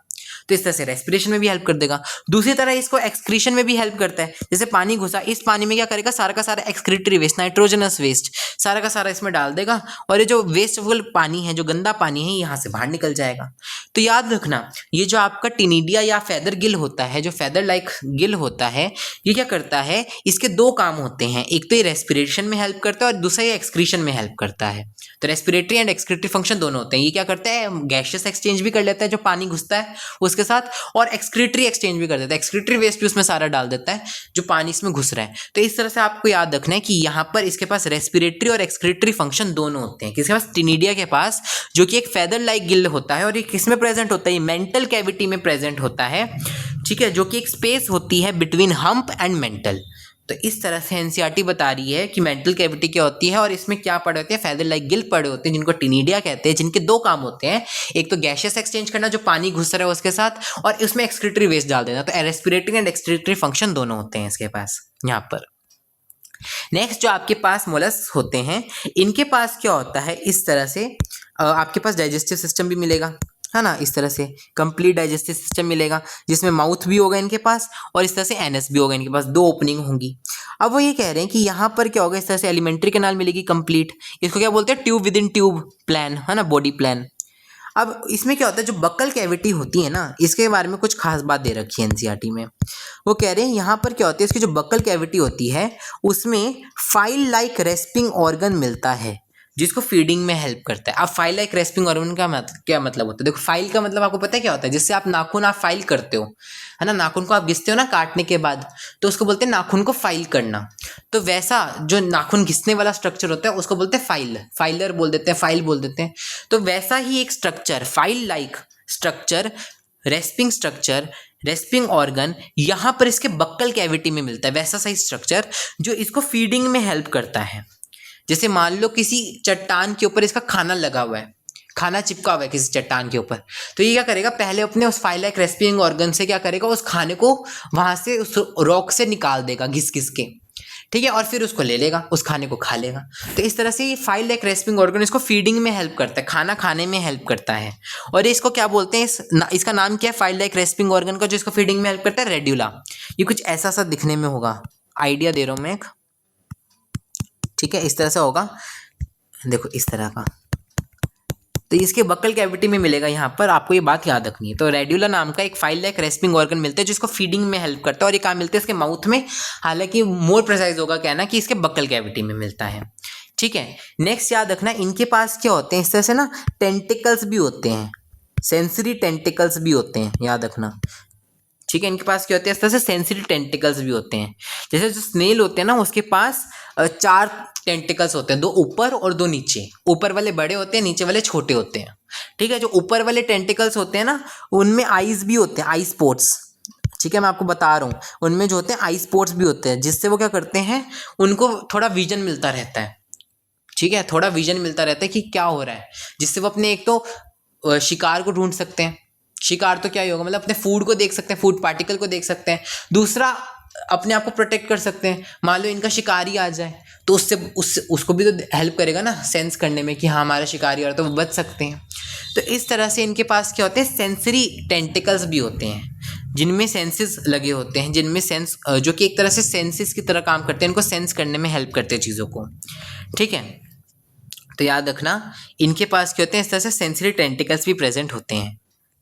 तो इस तरह से रेस्पिरेशन में भी हेल्प कर देगा। दूसरी तरह इसको एक्सक्रीशन में भी हेल्प करता है, जैसे पानी घुसा, इस पानी में क्या करेगा, सारा का सारा एक्सक्रीटरी वेस्ट, नाइट्रोजनस वेस्ट सारा का सारा इसमें डाल देगा और ये जो वेस्टफुल पानी है, जो गंदा पानी है, यहाँ से बाहर निकल जाएगा। तो याद रखना, ये जो आपका टिनिडिया या फैदर गिल होता है, जो फैदर लाइक गिल होता है, ये क्या करता है, इसके दो काम होते हैं, एक तो ये रेस्पिरेशन में हेल्प करता है और दूसरा ये एक्सक्रीशन में हेल्प करता है। तो रेस्पिरेटरी एंड एक्सक्रीटरी फंक्शन दोनों होते हैं। ये क्या करता है, गैशियस एक्सचेंज भी कर लेता है जो पानी घुसता है उसके साथ, और एक्सक्रीटरी एक्सचेंज भी कर देता है, एक्सक्रीटरी वेस्ट भी उसमें सारा डाल देता है जो पानी इसमें घुस रहा है। तो इस तरह से आपको याद रखना है कि यहाँ पर इसके पास रेस्पिरेटरी और एक्सक्रीटरी फंक्शन दोनों होते हैं, किसके पास, टिनिडिया के पास, जो कि एक फैदर लाइक गिल होता है और ये किस में प्रेजेंट होता है, ये मेंटल कैविटी में प्रेजेंट होता है, ठीक है, जो कि एक स्पेस होती है बिटवीन हम्प एंड मेंटल। तो इस तरह से एनसीईआरटी बता रही है कि मेंटल कैविटी क्या होती है और इसमें क्या पड़े होते हैं, फैदर लाइक गिल पड़े होते हैं जिनको टिनिडिया कहते हैं, जिनके दो काम होते हैं, एक तो गैशियस एक्सचेंज करना जो पानी घुस रहा है उसके साथ, और इसमें एक्सक्रीटरी वेस्ट डाल देना। तो रेस्पिरेटरी एंड एक्सक्रीटरी फंक्शन दोनों होते हैं इसके पास यहाँ पर। नेक्स्ट जो आपके पास मोलस्क होते हैं, इनके पास क्या होता है, इस तरह से आपके पास डाइजेस्टिव सिस्टम भी मिलेगा, है ना। इस तरह से कंप्लीट डाइजेस्टिव सिस्टम मिलेगा जिसमें माउथ भी होगा इनके पास और इस तरह से एनएस भी होगा इनके पास, दो ओपनिंग होंगी। अब वो ये कह रहे हैं कि यहाँ पर क्या होगा, इस तरह से एलिमेंट्री कैनाल मिलेगी कंप्लीट, इसको क्या बोलते हैं, tube with in tube plan, है ना, बॉडी प्लान। अब इसमें क्या होता है, जो बक्कल कैविटी होती है ना, इसके बारे में कुछ खास बात दे रखी है एनसीईआरटी में। वो कह रहे हैं यहाँ पर क्या होती है, इसकी जो बक्कल कैविटी होती है उसमें फाइल लाइक रेस्पिंग ऑर्गन मिलता है जिसको फीडिंग में हेल्प करता है। अब फाइल लाइक रेस्पिंग ऑर्गन का क्या मतलब होता है, देखो फाइल का मतलब आपको पता है क्या होता है, जिससे आप नाखून आप फाइल करते हो, है ना, नाखून को आप घिसते हो ना काटने के बाद, तो उसको बोलते हैं नाखून को फाइल करना। तो वैसा जो नाखून घिसने वाला स्ट्रक्चर होता है उसको बोलते हैं फाइल, फाइलर बोल देते हैं, फाइल बोल देते हैं। तो वैसा ही एक structure, file like structure, respiring structure, respiring organ यहाँ पर इसके बक्कल कैविटी में मिलता है, वैसा सही स्ट्रक्चर जो इसको फीडिंग में हेल्प करता है। जैसे मान लो किसी चट्टान के ऊपर इसका खाना लगा हुआ है, खाना चिपका हुआ है किसी चट्टान के ऊपर, तो ये क्या करेगा, पहले अपने उस फाइल लाइक रेस्पिंग ऑर्गन से क्या करेगा, उस खाने को वहां से उस रॉक से निकाल देगा घिस घिस के, ठीक है, और फिर उसको ले लेगा, उस खाने को खा लेगा। तो इस तरह से ये फाइल लाइक रेस्पिंग ऑर्गन इसको फीडिंग में हेल्प करता है, खाना खाने में हेल्प करता है। और इसको क्या बोलते हैं, इसका नाम क्या है फाइल लाइक रेस्पिंग ऑर्गन का, जो इसको फीडिंग में हेल्प करता है, रेड्यूला। ये कुछ ऐसा सा दिखने में होगा, आइडिया दे रहा हूँ मैं एक, ठीक है, इस तरह से होगा, देखो इस तरह का। तो इसके बक्कल कैविटी में मिलेगा, यहाँ पर आपको ये बात याद रखनी है। तो रेड्यूला नाम का एक फाइल लाइक रेस्पिंग ऑर्गन मिलता है जिसको फीडिंग में हेल्प करता है, और ये कहाँ मिलता है, इसके माउथ में, हालांकि मोर प्रिसाइज होगा कहना कि इसके बक्कल कैविटी में मिलता है, ठीक है। नेक्स्ट याद रखना, इनके पास क्या होते हैं, इस तरह से ना टेंटिकल्स भी होते हैं, सेंसरी टेंटिकल्स भी होते हैं, याद रखना, ठीक है। इनके पास क्या होते हैं, इस तरह से सेंसिटिव टेंटिकल्स भी होते हैं। जैसे जो स्नेल होते हैं ना, उसके पास 4 टेंटिकल्स होते हैं, 2 ऊपर और 2 नीचे, ऊपर वाले बड़े होते हैं, नीचे वाले छोटे होते हैं, ठीक है। जो ऊपर वाले टेंटिकल्स होते हैं ना, उनमें आईज भी होते हैं, आई स्पॉट्स, ठीक है, मैं आपको बता रहा हूँ, उनमें जो होते हैं आई स्पॉट्स भी होते हैं, जिससे वो क्या करते हैं, उनको थोड़ा विजन मिलता रहता है, ठीक है, थोड़ा विजन मिलता रहता है कि क्या हो रहा है, जिससे वो अपने एक तो शिकार को ढूंढ सकते हैं, शिकार तो क्या ही होगा, मतलब अपने फूड को देख सकते हैं, फूड पार्टिकल को देख सकते हैं, दूसरा अपने आप को प्रोटेक्ट कर सकते हैं। मान लो इनका शिकारी आ जाए तो उसको भी तो हेल्प करेगा ना सेंस करने में कि हाँ हमारा शिकारी आ रहा है, तो वो बच सकते हैं। तो इस तरह से इनके पास क्या होते हैं, सेंसरी टेंटिकल्स भी होते हैं जिनमें सेंसेस लगे होते हैं, जिनमें सेंस, जो कि एक तरह से सेंसेस की तरह काम करते हैं, इनको सेंस करने में हेल्प करते हैं चीज़ों को, ठीक है। तो याद रखना इनके पास क्या होते हैं, इस तरह से सेंसरी टेंटिकल्स भी प्रेजेंट होते हैं,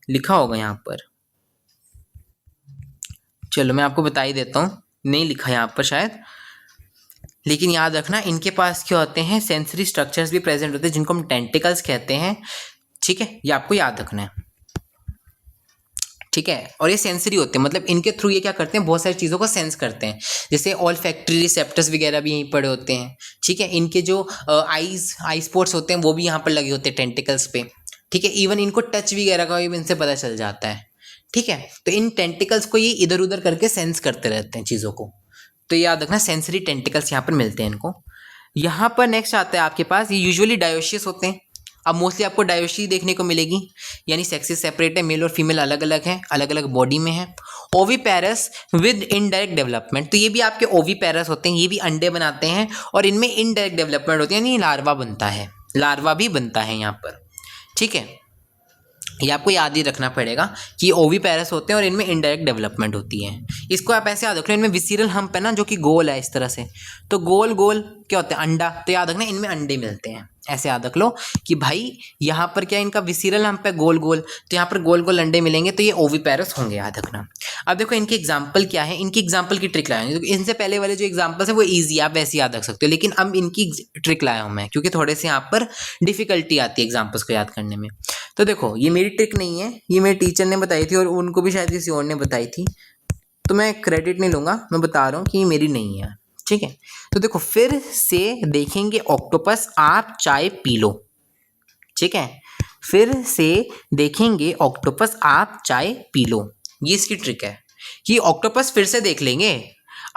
लिखा होगा यहाँ पर, चलो मैं आपको बता ही देता हूँ, नहीं लिखा यहाँ पर शायद, लेकिन याद रखना इनके पास क्या होते हैं, सेंसरी स्ट्रक्चर्स भी प्रेजेंट होते हैं जिनको हम टेंटिकल्स कहते हैं, ठीक है, ये आपको याद रखना है, ठीक है। और ये सेंसरी होते हैं, मतलब इनके थ्रू ये क्या करते हैं, बहुत सारी चीज़ों को सेंस करते हैं, जैसे ऑल फैक्ट्री रिसेप्टर्स वगैरह भी यहीं पड़े होते हैं, ठीक है। इनके जो आई स्पॉट्स होते हैं वो भी यहाँ पर लगे होते हैं टेंटिकल्स पे, ठीक है। इवन इनको टच वगैरह का भी इनसे पता चल जाता है, ठीक है। तो इन टेंटिकल्स को ये इधर उधर करके सेंस करते रहते हैं चीज़ों को, तो याद रखना सेंसरी टेंटिकल्स यहाँ पर मिलते हैं इनको। यहाँ पर नेक्स्ट आता है आपके पास, ये यूजुअली डायोशियस होते हैं। अब मोस्टली आपको डायोशी देखने को मिलेगी, यानी सेक्सेस सेपरेट है, मेल और फीमेल अलग अलग हैं, अलग अलग बॉडी में है। ओवीपेरस विद इनडायरेक्ट डेवलपमेंट, तो ये भी आपके ओवीपेरस होते हैं, ये भी अंडे बनाते हैं और इनमें इनडायरेक्ट डेवलपमेंट होती है, यानी लार्वा बनता है, लार्वा भी बनता है यहाँ पर, ठीक है। ये आपको याद ही रखना पड़ेगा कि ओवीपेरस होते हैं और इनमें इनडायरेक्ट डेवलपमेंट होती है। इसको आप ऐसे याद रख लो, इनमें विसीरल हम्प है ना जो कि गोल है इस तरह से, तो गोल गोल क्या होता है, अंडा, तो याद रखना इनमें अंडे मिलते हैं, ऐसे याद रख लो कि भाई यहाँ पर क्या इनका विसीरल हम्प है गोल गोल, तो यहाँ पर गोल गोल अंडे मिलेंगे, तो ये ओवीपेरस होंगे, याद रखना। अब देखो इनकी एग्जाम्पल क्या है, इनकी एग्जाम्पल की ट्रिक लाया हूँ, इनसे पहले वाले जो एग्जाम्पल्स है वो ईजी, आप वैसे याद रख सकते हो, लेकिन अब इनकी ट्रिक लाया हूँ मैं क्योंकि थोड़े से यहाँ पर डिफिकल्टी आती है एग्जाम्पल्स को याद करने में। तो देखो ये मेरी ट्रिक नहीं है, ये मेरे टीचर ने बताई थी और उनको भी शायद किसी और ने बताई थी, तो मैं क्रेडिट नहीं लूँगा, मैं बता रहा हूँ कि ये मेरी नहीं है, ठीक है। तो देखो फिर से देखेंगे ऑक्टोपस आप चाय पी लो, ठीक है, फिर से देखेंगे ऑक्टोपस आप चाय पी लो, ये इसकी ट्रिक है कि ऑक्टोपस फिर से देख लेंगे,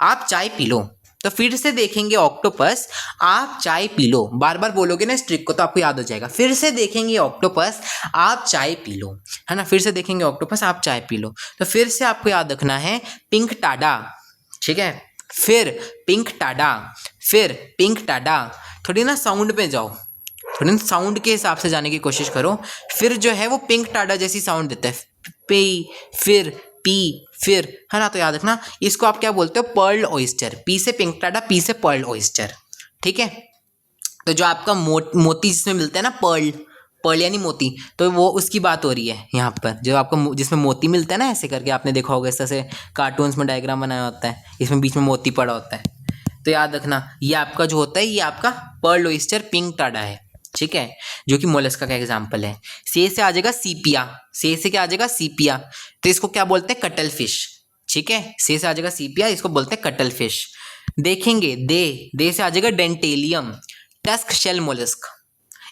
आप चाय पी लो, तो फिर से देखेंगे ऑक्टोपस आप चाय पी लो, बार बार बोलोगे ना इस ट्रिक को तो आपको याद हो जाएगा, फिर से देखेंगे ऑक्टोपस आप चाय पी लो, है ना, फिर से देखेंगे ऑक्टोपस आप चाय पी लो। तो फिर से आपको याद रखना है पिंक टाडा, ठीक है, फिर पिंक टाडा, फिर पिंक टाडा, थोड़ी ना साउंड पे जाओ, थोड़ी साउंड के हिसाब से जाने की कोशिश करो। फिर जो है वो पिंक टाडा जैसी साउंड देता है, पे, फिर, पी, फिर, है ना। तो याद रखना इसको आप क्या बोलते हो, पर्ल ऑयस्टर। पी से पिंक टाडा, पी से पर्ल ऑयस्टर, ठीक है। तो जो आपका मोती जिसमें मिलता है ना, पर्ल यानी मोती, तो वो उसकी बात हो रही है यहाँ पर। जो आपको जिसमें मोती मिलता है ना, ऐसे करके आपने देखा होगा, इस तरह से कार्टून्स में डायग्राम बनाया होता है, इसमें बीच में मोती पड़ा होता है। तो याद रखना ये आपका जो होता है, ये आपका पर्ल ऑयस्टर पिंक टाडा है, ठीक है, जो कि मोलस्का का एग्जाम्पल है। से आ जाएगा सीपिया, से क्या आ जाएगा, सीपिया। तो इसको क्या बोलते हैं, कटल फिश, ठीक है। से आ जाएगा सीपिया, इसको बोलते हैं कटल फिश। देखेंगे दे से आ जाएगा डेंटेलियम, टस्क शेल मोलस्क।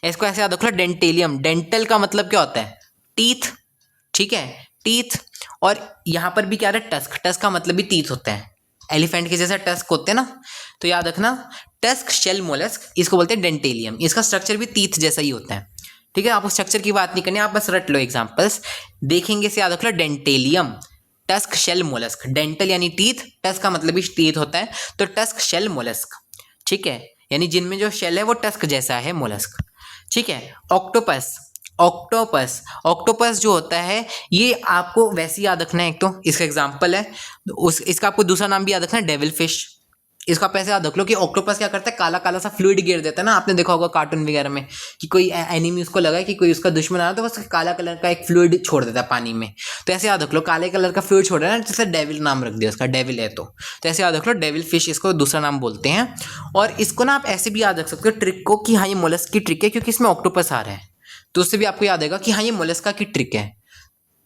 इसको ऐसे याद रख लो, डेंटेलियम। डेंटल का मतलब क्या होता है, टीथ, ठीक है, टीथ। और यहाँ पर भी क्या है, टस्क, टस्क का मतलब भी टीथ होता है, एलिफेंट के जैसा टस्क होते हैं ना। तो याद रखना टस्क शेल मोलस्क, इसको बोलते हैं डेंटेलियम। इसका स्ट्रक्चर भी टीथ जैसा ही होता है, ठीक है। आप उस स्ट्रक्चर की बात नहीं करनी, आप बस रट लो एग्जांपल्स। देखेंगे से याद रख लो dentalium, tusk shell mollusc. Dental यानी टीथ, टस्क का मतलब भी टीथ होता है, तो टस्क शेल मोलस्क, ठीक है। यानी जिनमें जो शेल है वो टस्क जैसा है, मोलस्क, ठीक है। ऑक्टोपस, ऑक्टोपस जो होता है ये आपको वैसे याद रखना है, एक तो इसका एग्जांपल है, इसका आपको दूसरा नाम भी याद रखना है, डेविल फिश। इसका आप ऐसे याद रख लो कि ऑक्टोपस क्या करता है, काला काला सा फ्लूइड गिर देता है ना। आपने देखा होगा कार्टून वगैरह में कि कोई एनिमी उसको लगा कि कोई उसका दुश्मन आ रहा है, तो बस काला कलर का एक फ्लूइड छोड़ देता है पानी में। तो ऐसे याद रख लो, काले कलर का फ्लूइड छोड़ रहा है ना, जैसे डेविल नाम रख दिया उसका, डेविल है तो ऐसे याद रख लो, डेविल फिश इसको दूसरा नाम बोलते हैं। और इसको ना आप ऐसे भी याद रख सकते हो ट्रिक को, कि हाँ ये मोलस्क की ट्रिक है, क्योंकि इसमें ऑक्टोपस आ रहा है, तो उससे भी आपको याद आएगा कि हाँ ये मोलस्का की ट्रिक है।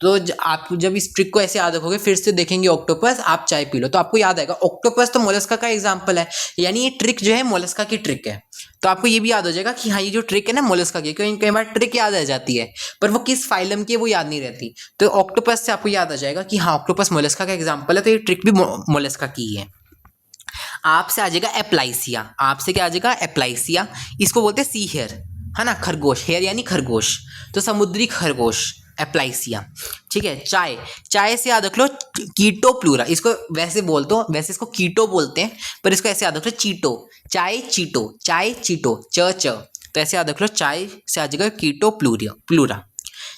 तो आप जब इस ट्रिक को ऐसे याद रखोगे, फिर से देखेंगे ऑक्टोपस, आप चाय पी लो, तो आपको याद आएगा ऑक्टोपस तो मोलस्का का एग्जांपल है, यानी ये ट्रिक जो है मोलस्का की ट्रिक है। तो आपको ये भी याद हो जाएगा कि हाँ ये जो ट्रिक है ना मोलस्का की, क्योंकि कई बार ट्रिक याद आ जाती है पर वो किस फाइलम की है वो याद नहीं रहती। तो ऑक्टोपस से आपको याद आ जाएगा कि हाँ ऑक्टोपस मोलस्का का एग्जाम्पल है, तो ये ट्रिक भी मोलस्का की ही है। आपसे आ जाएगा एप्लाइसिया, आपसे क्या आ जाएगा, एप्लाइसिया। इसको बोलते हैं सी हेयर, है ना, खरगोश, हेयर यानी खरगोश, तो समुद्री खरगोश, एप्लाइसिया, ठीक है। चाय से याद रख लो कीटो प्लूरा, इसको वैसे बोलते हो, वैसे इसको कीटो बोलते हैं, पर इसको ऐसे याद रख लो चीटो, चाय चीटो, च। तो ऐसे याद रख लो, चाय से आ जाएगा कीटो प्लूरा,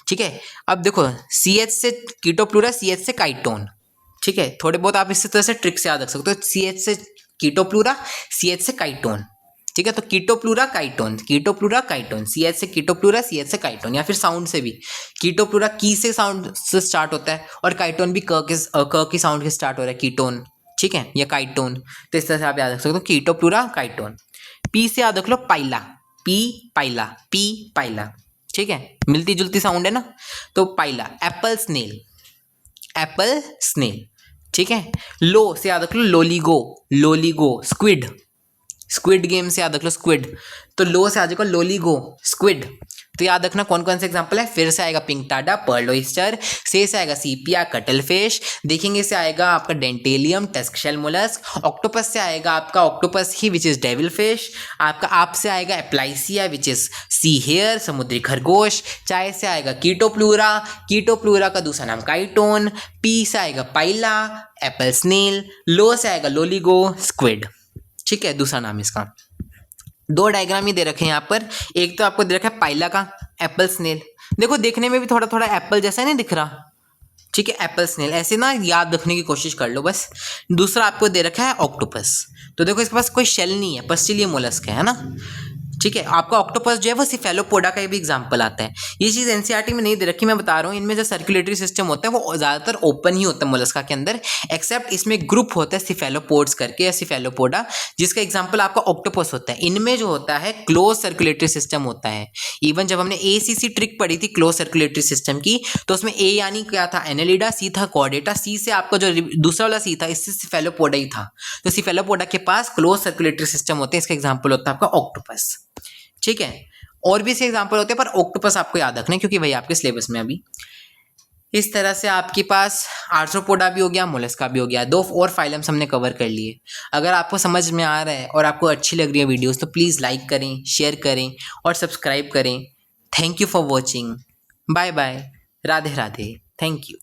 ठीक है। अब देखो CH से कीटो प्लूरा, CH से काइटोन, ठीक है। थोड़े बहुत आप इस तरह से ट्रिक से याद रख सकते हो, CH से कीटो प्लूरा, CH से काइटोन, ठीक है। तो कीटो प्लूरा काइटोन, CH से कीटो प्लूरा, CH से काइटोन। या फिर साउंड से भी, कीटो प्लूरा की से साउंड से स्टार्ट होता है, और काइटोन भी क की साउंड के स्टार्ट हो रहा है, कीटोन, ठीक है, या काइटोन। तो इस तरह से आप याद रख सकते हो, कीटो प्लूरा काइटोन। पी से याद रख लो पाइला, पी पाइला, ठीक है, मिलती जुलती साउंड है ना, तो पाइला। एप्पल स्नेल, ठीक है। लो से याद रख लो लोलीगो, स्क्विड गेम से याद रख लो स्क्विड, तो लो से आ जाएगा लोलीगो, स्क्विड। तो याद रखना कौन कौन से एग्जांपल है, फिर से आएगा पिंक टाडा, पर्ल ऑयस्टर, से आएगा सीपिया, कटल फिश, देखेंगे से आएगा आपका dentalium, tusk shell mollusc, octopus से आएगा आपका ऑक्टोपस ही विच इज डेविल फिश, आपका आप से आएगा एप्लाइसिया विच इज सी हेयर, समुद्री खरगोश, चाय से आएगा कीटो प्लूरा का दूसरा नाम काइटोन, पी से आएगा पाइला, एप्पल स्नेल, लो से आएगा लोलीगो, स्क्विड, ठीक है, दूसरा नाम इसका। दो डायग्राम ही दे रखे हैं यहाँ पर, एक तो आपको दे रखा है पाइला का, एप्पल स्नेल, देखो देखने में भी थोड़ा थोड़ा एप्पल जैसा नहीं दिख रहा, ठीक है, एप्पल स्नेल, ऐसे ना याद रखने की कोशिश कर लो बस। दूसरा आपको दे रखा है ऑक्टोपस, तो देखो इसके पास कोई शेल नहीं है, पस्टिलिए मोलस्क है ना, ठीक है। आपका ऑक्टोपस जो है वो सिफेलोपोडा का भी एग्जांपल आता है। ये चीज़ एनसीईआरटी में नहीं दे रखी, मैं बता रहा हूँ, इनमें जो सर्कुलेटरी सिस्टम होता है वो ज़्यादातर ओपन ही होता है मोलस्का के अंदर, एक्सेप्ट इसमें ग्रुप होता है सिफेलोपोड्स करके या सिफेलोपोडा, जिसका एग्जाम्पल आपका ऑक्टोपस होता है। इनमें जो होता है क्लोज सर्कुलेटरी सिस्टम होता है। इवन जब हमने ACC ट्रिक पढ़ी थी क्लोज सर्कुलेटरी सिस्टम की, तो उसमें A यानी क्या था, एनेलिडा, C था कॉर्डेटा, C से आपका जो दूसरा वाला C था, इससे सिफेलोपोडा ही था। तो सिफेलोपोडा के पास क्लोज सर्कुलेटरी सिस्टम होते हैं, इसका एग्जाम्पल होता है आपका ऑक्टोपस, ठीक है। और भी से एग्जांपल होते हैं, पर ऑक्टोपस आपको याद रखना है क्योंकि वही आपके सिलेबस में अभी। इस तरह से आपके पास आर्थ्रोपोडा भी हो गया, मोलस्का भी हो गया, 2 और फाइलम्स हमने कवर कर लिए। अगर आपको समझ में आ रहा है और आपको अच्छी लग रही है वीडियोस, तो प्लीज़ लाइक करें, शेयर करें और सब्सक्राइब करें। Thank you for watching, bye bye, Radhe Radhe, thank you.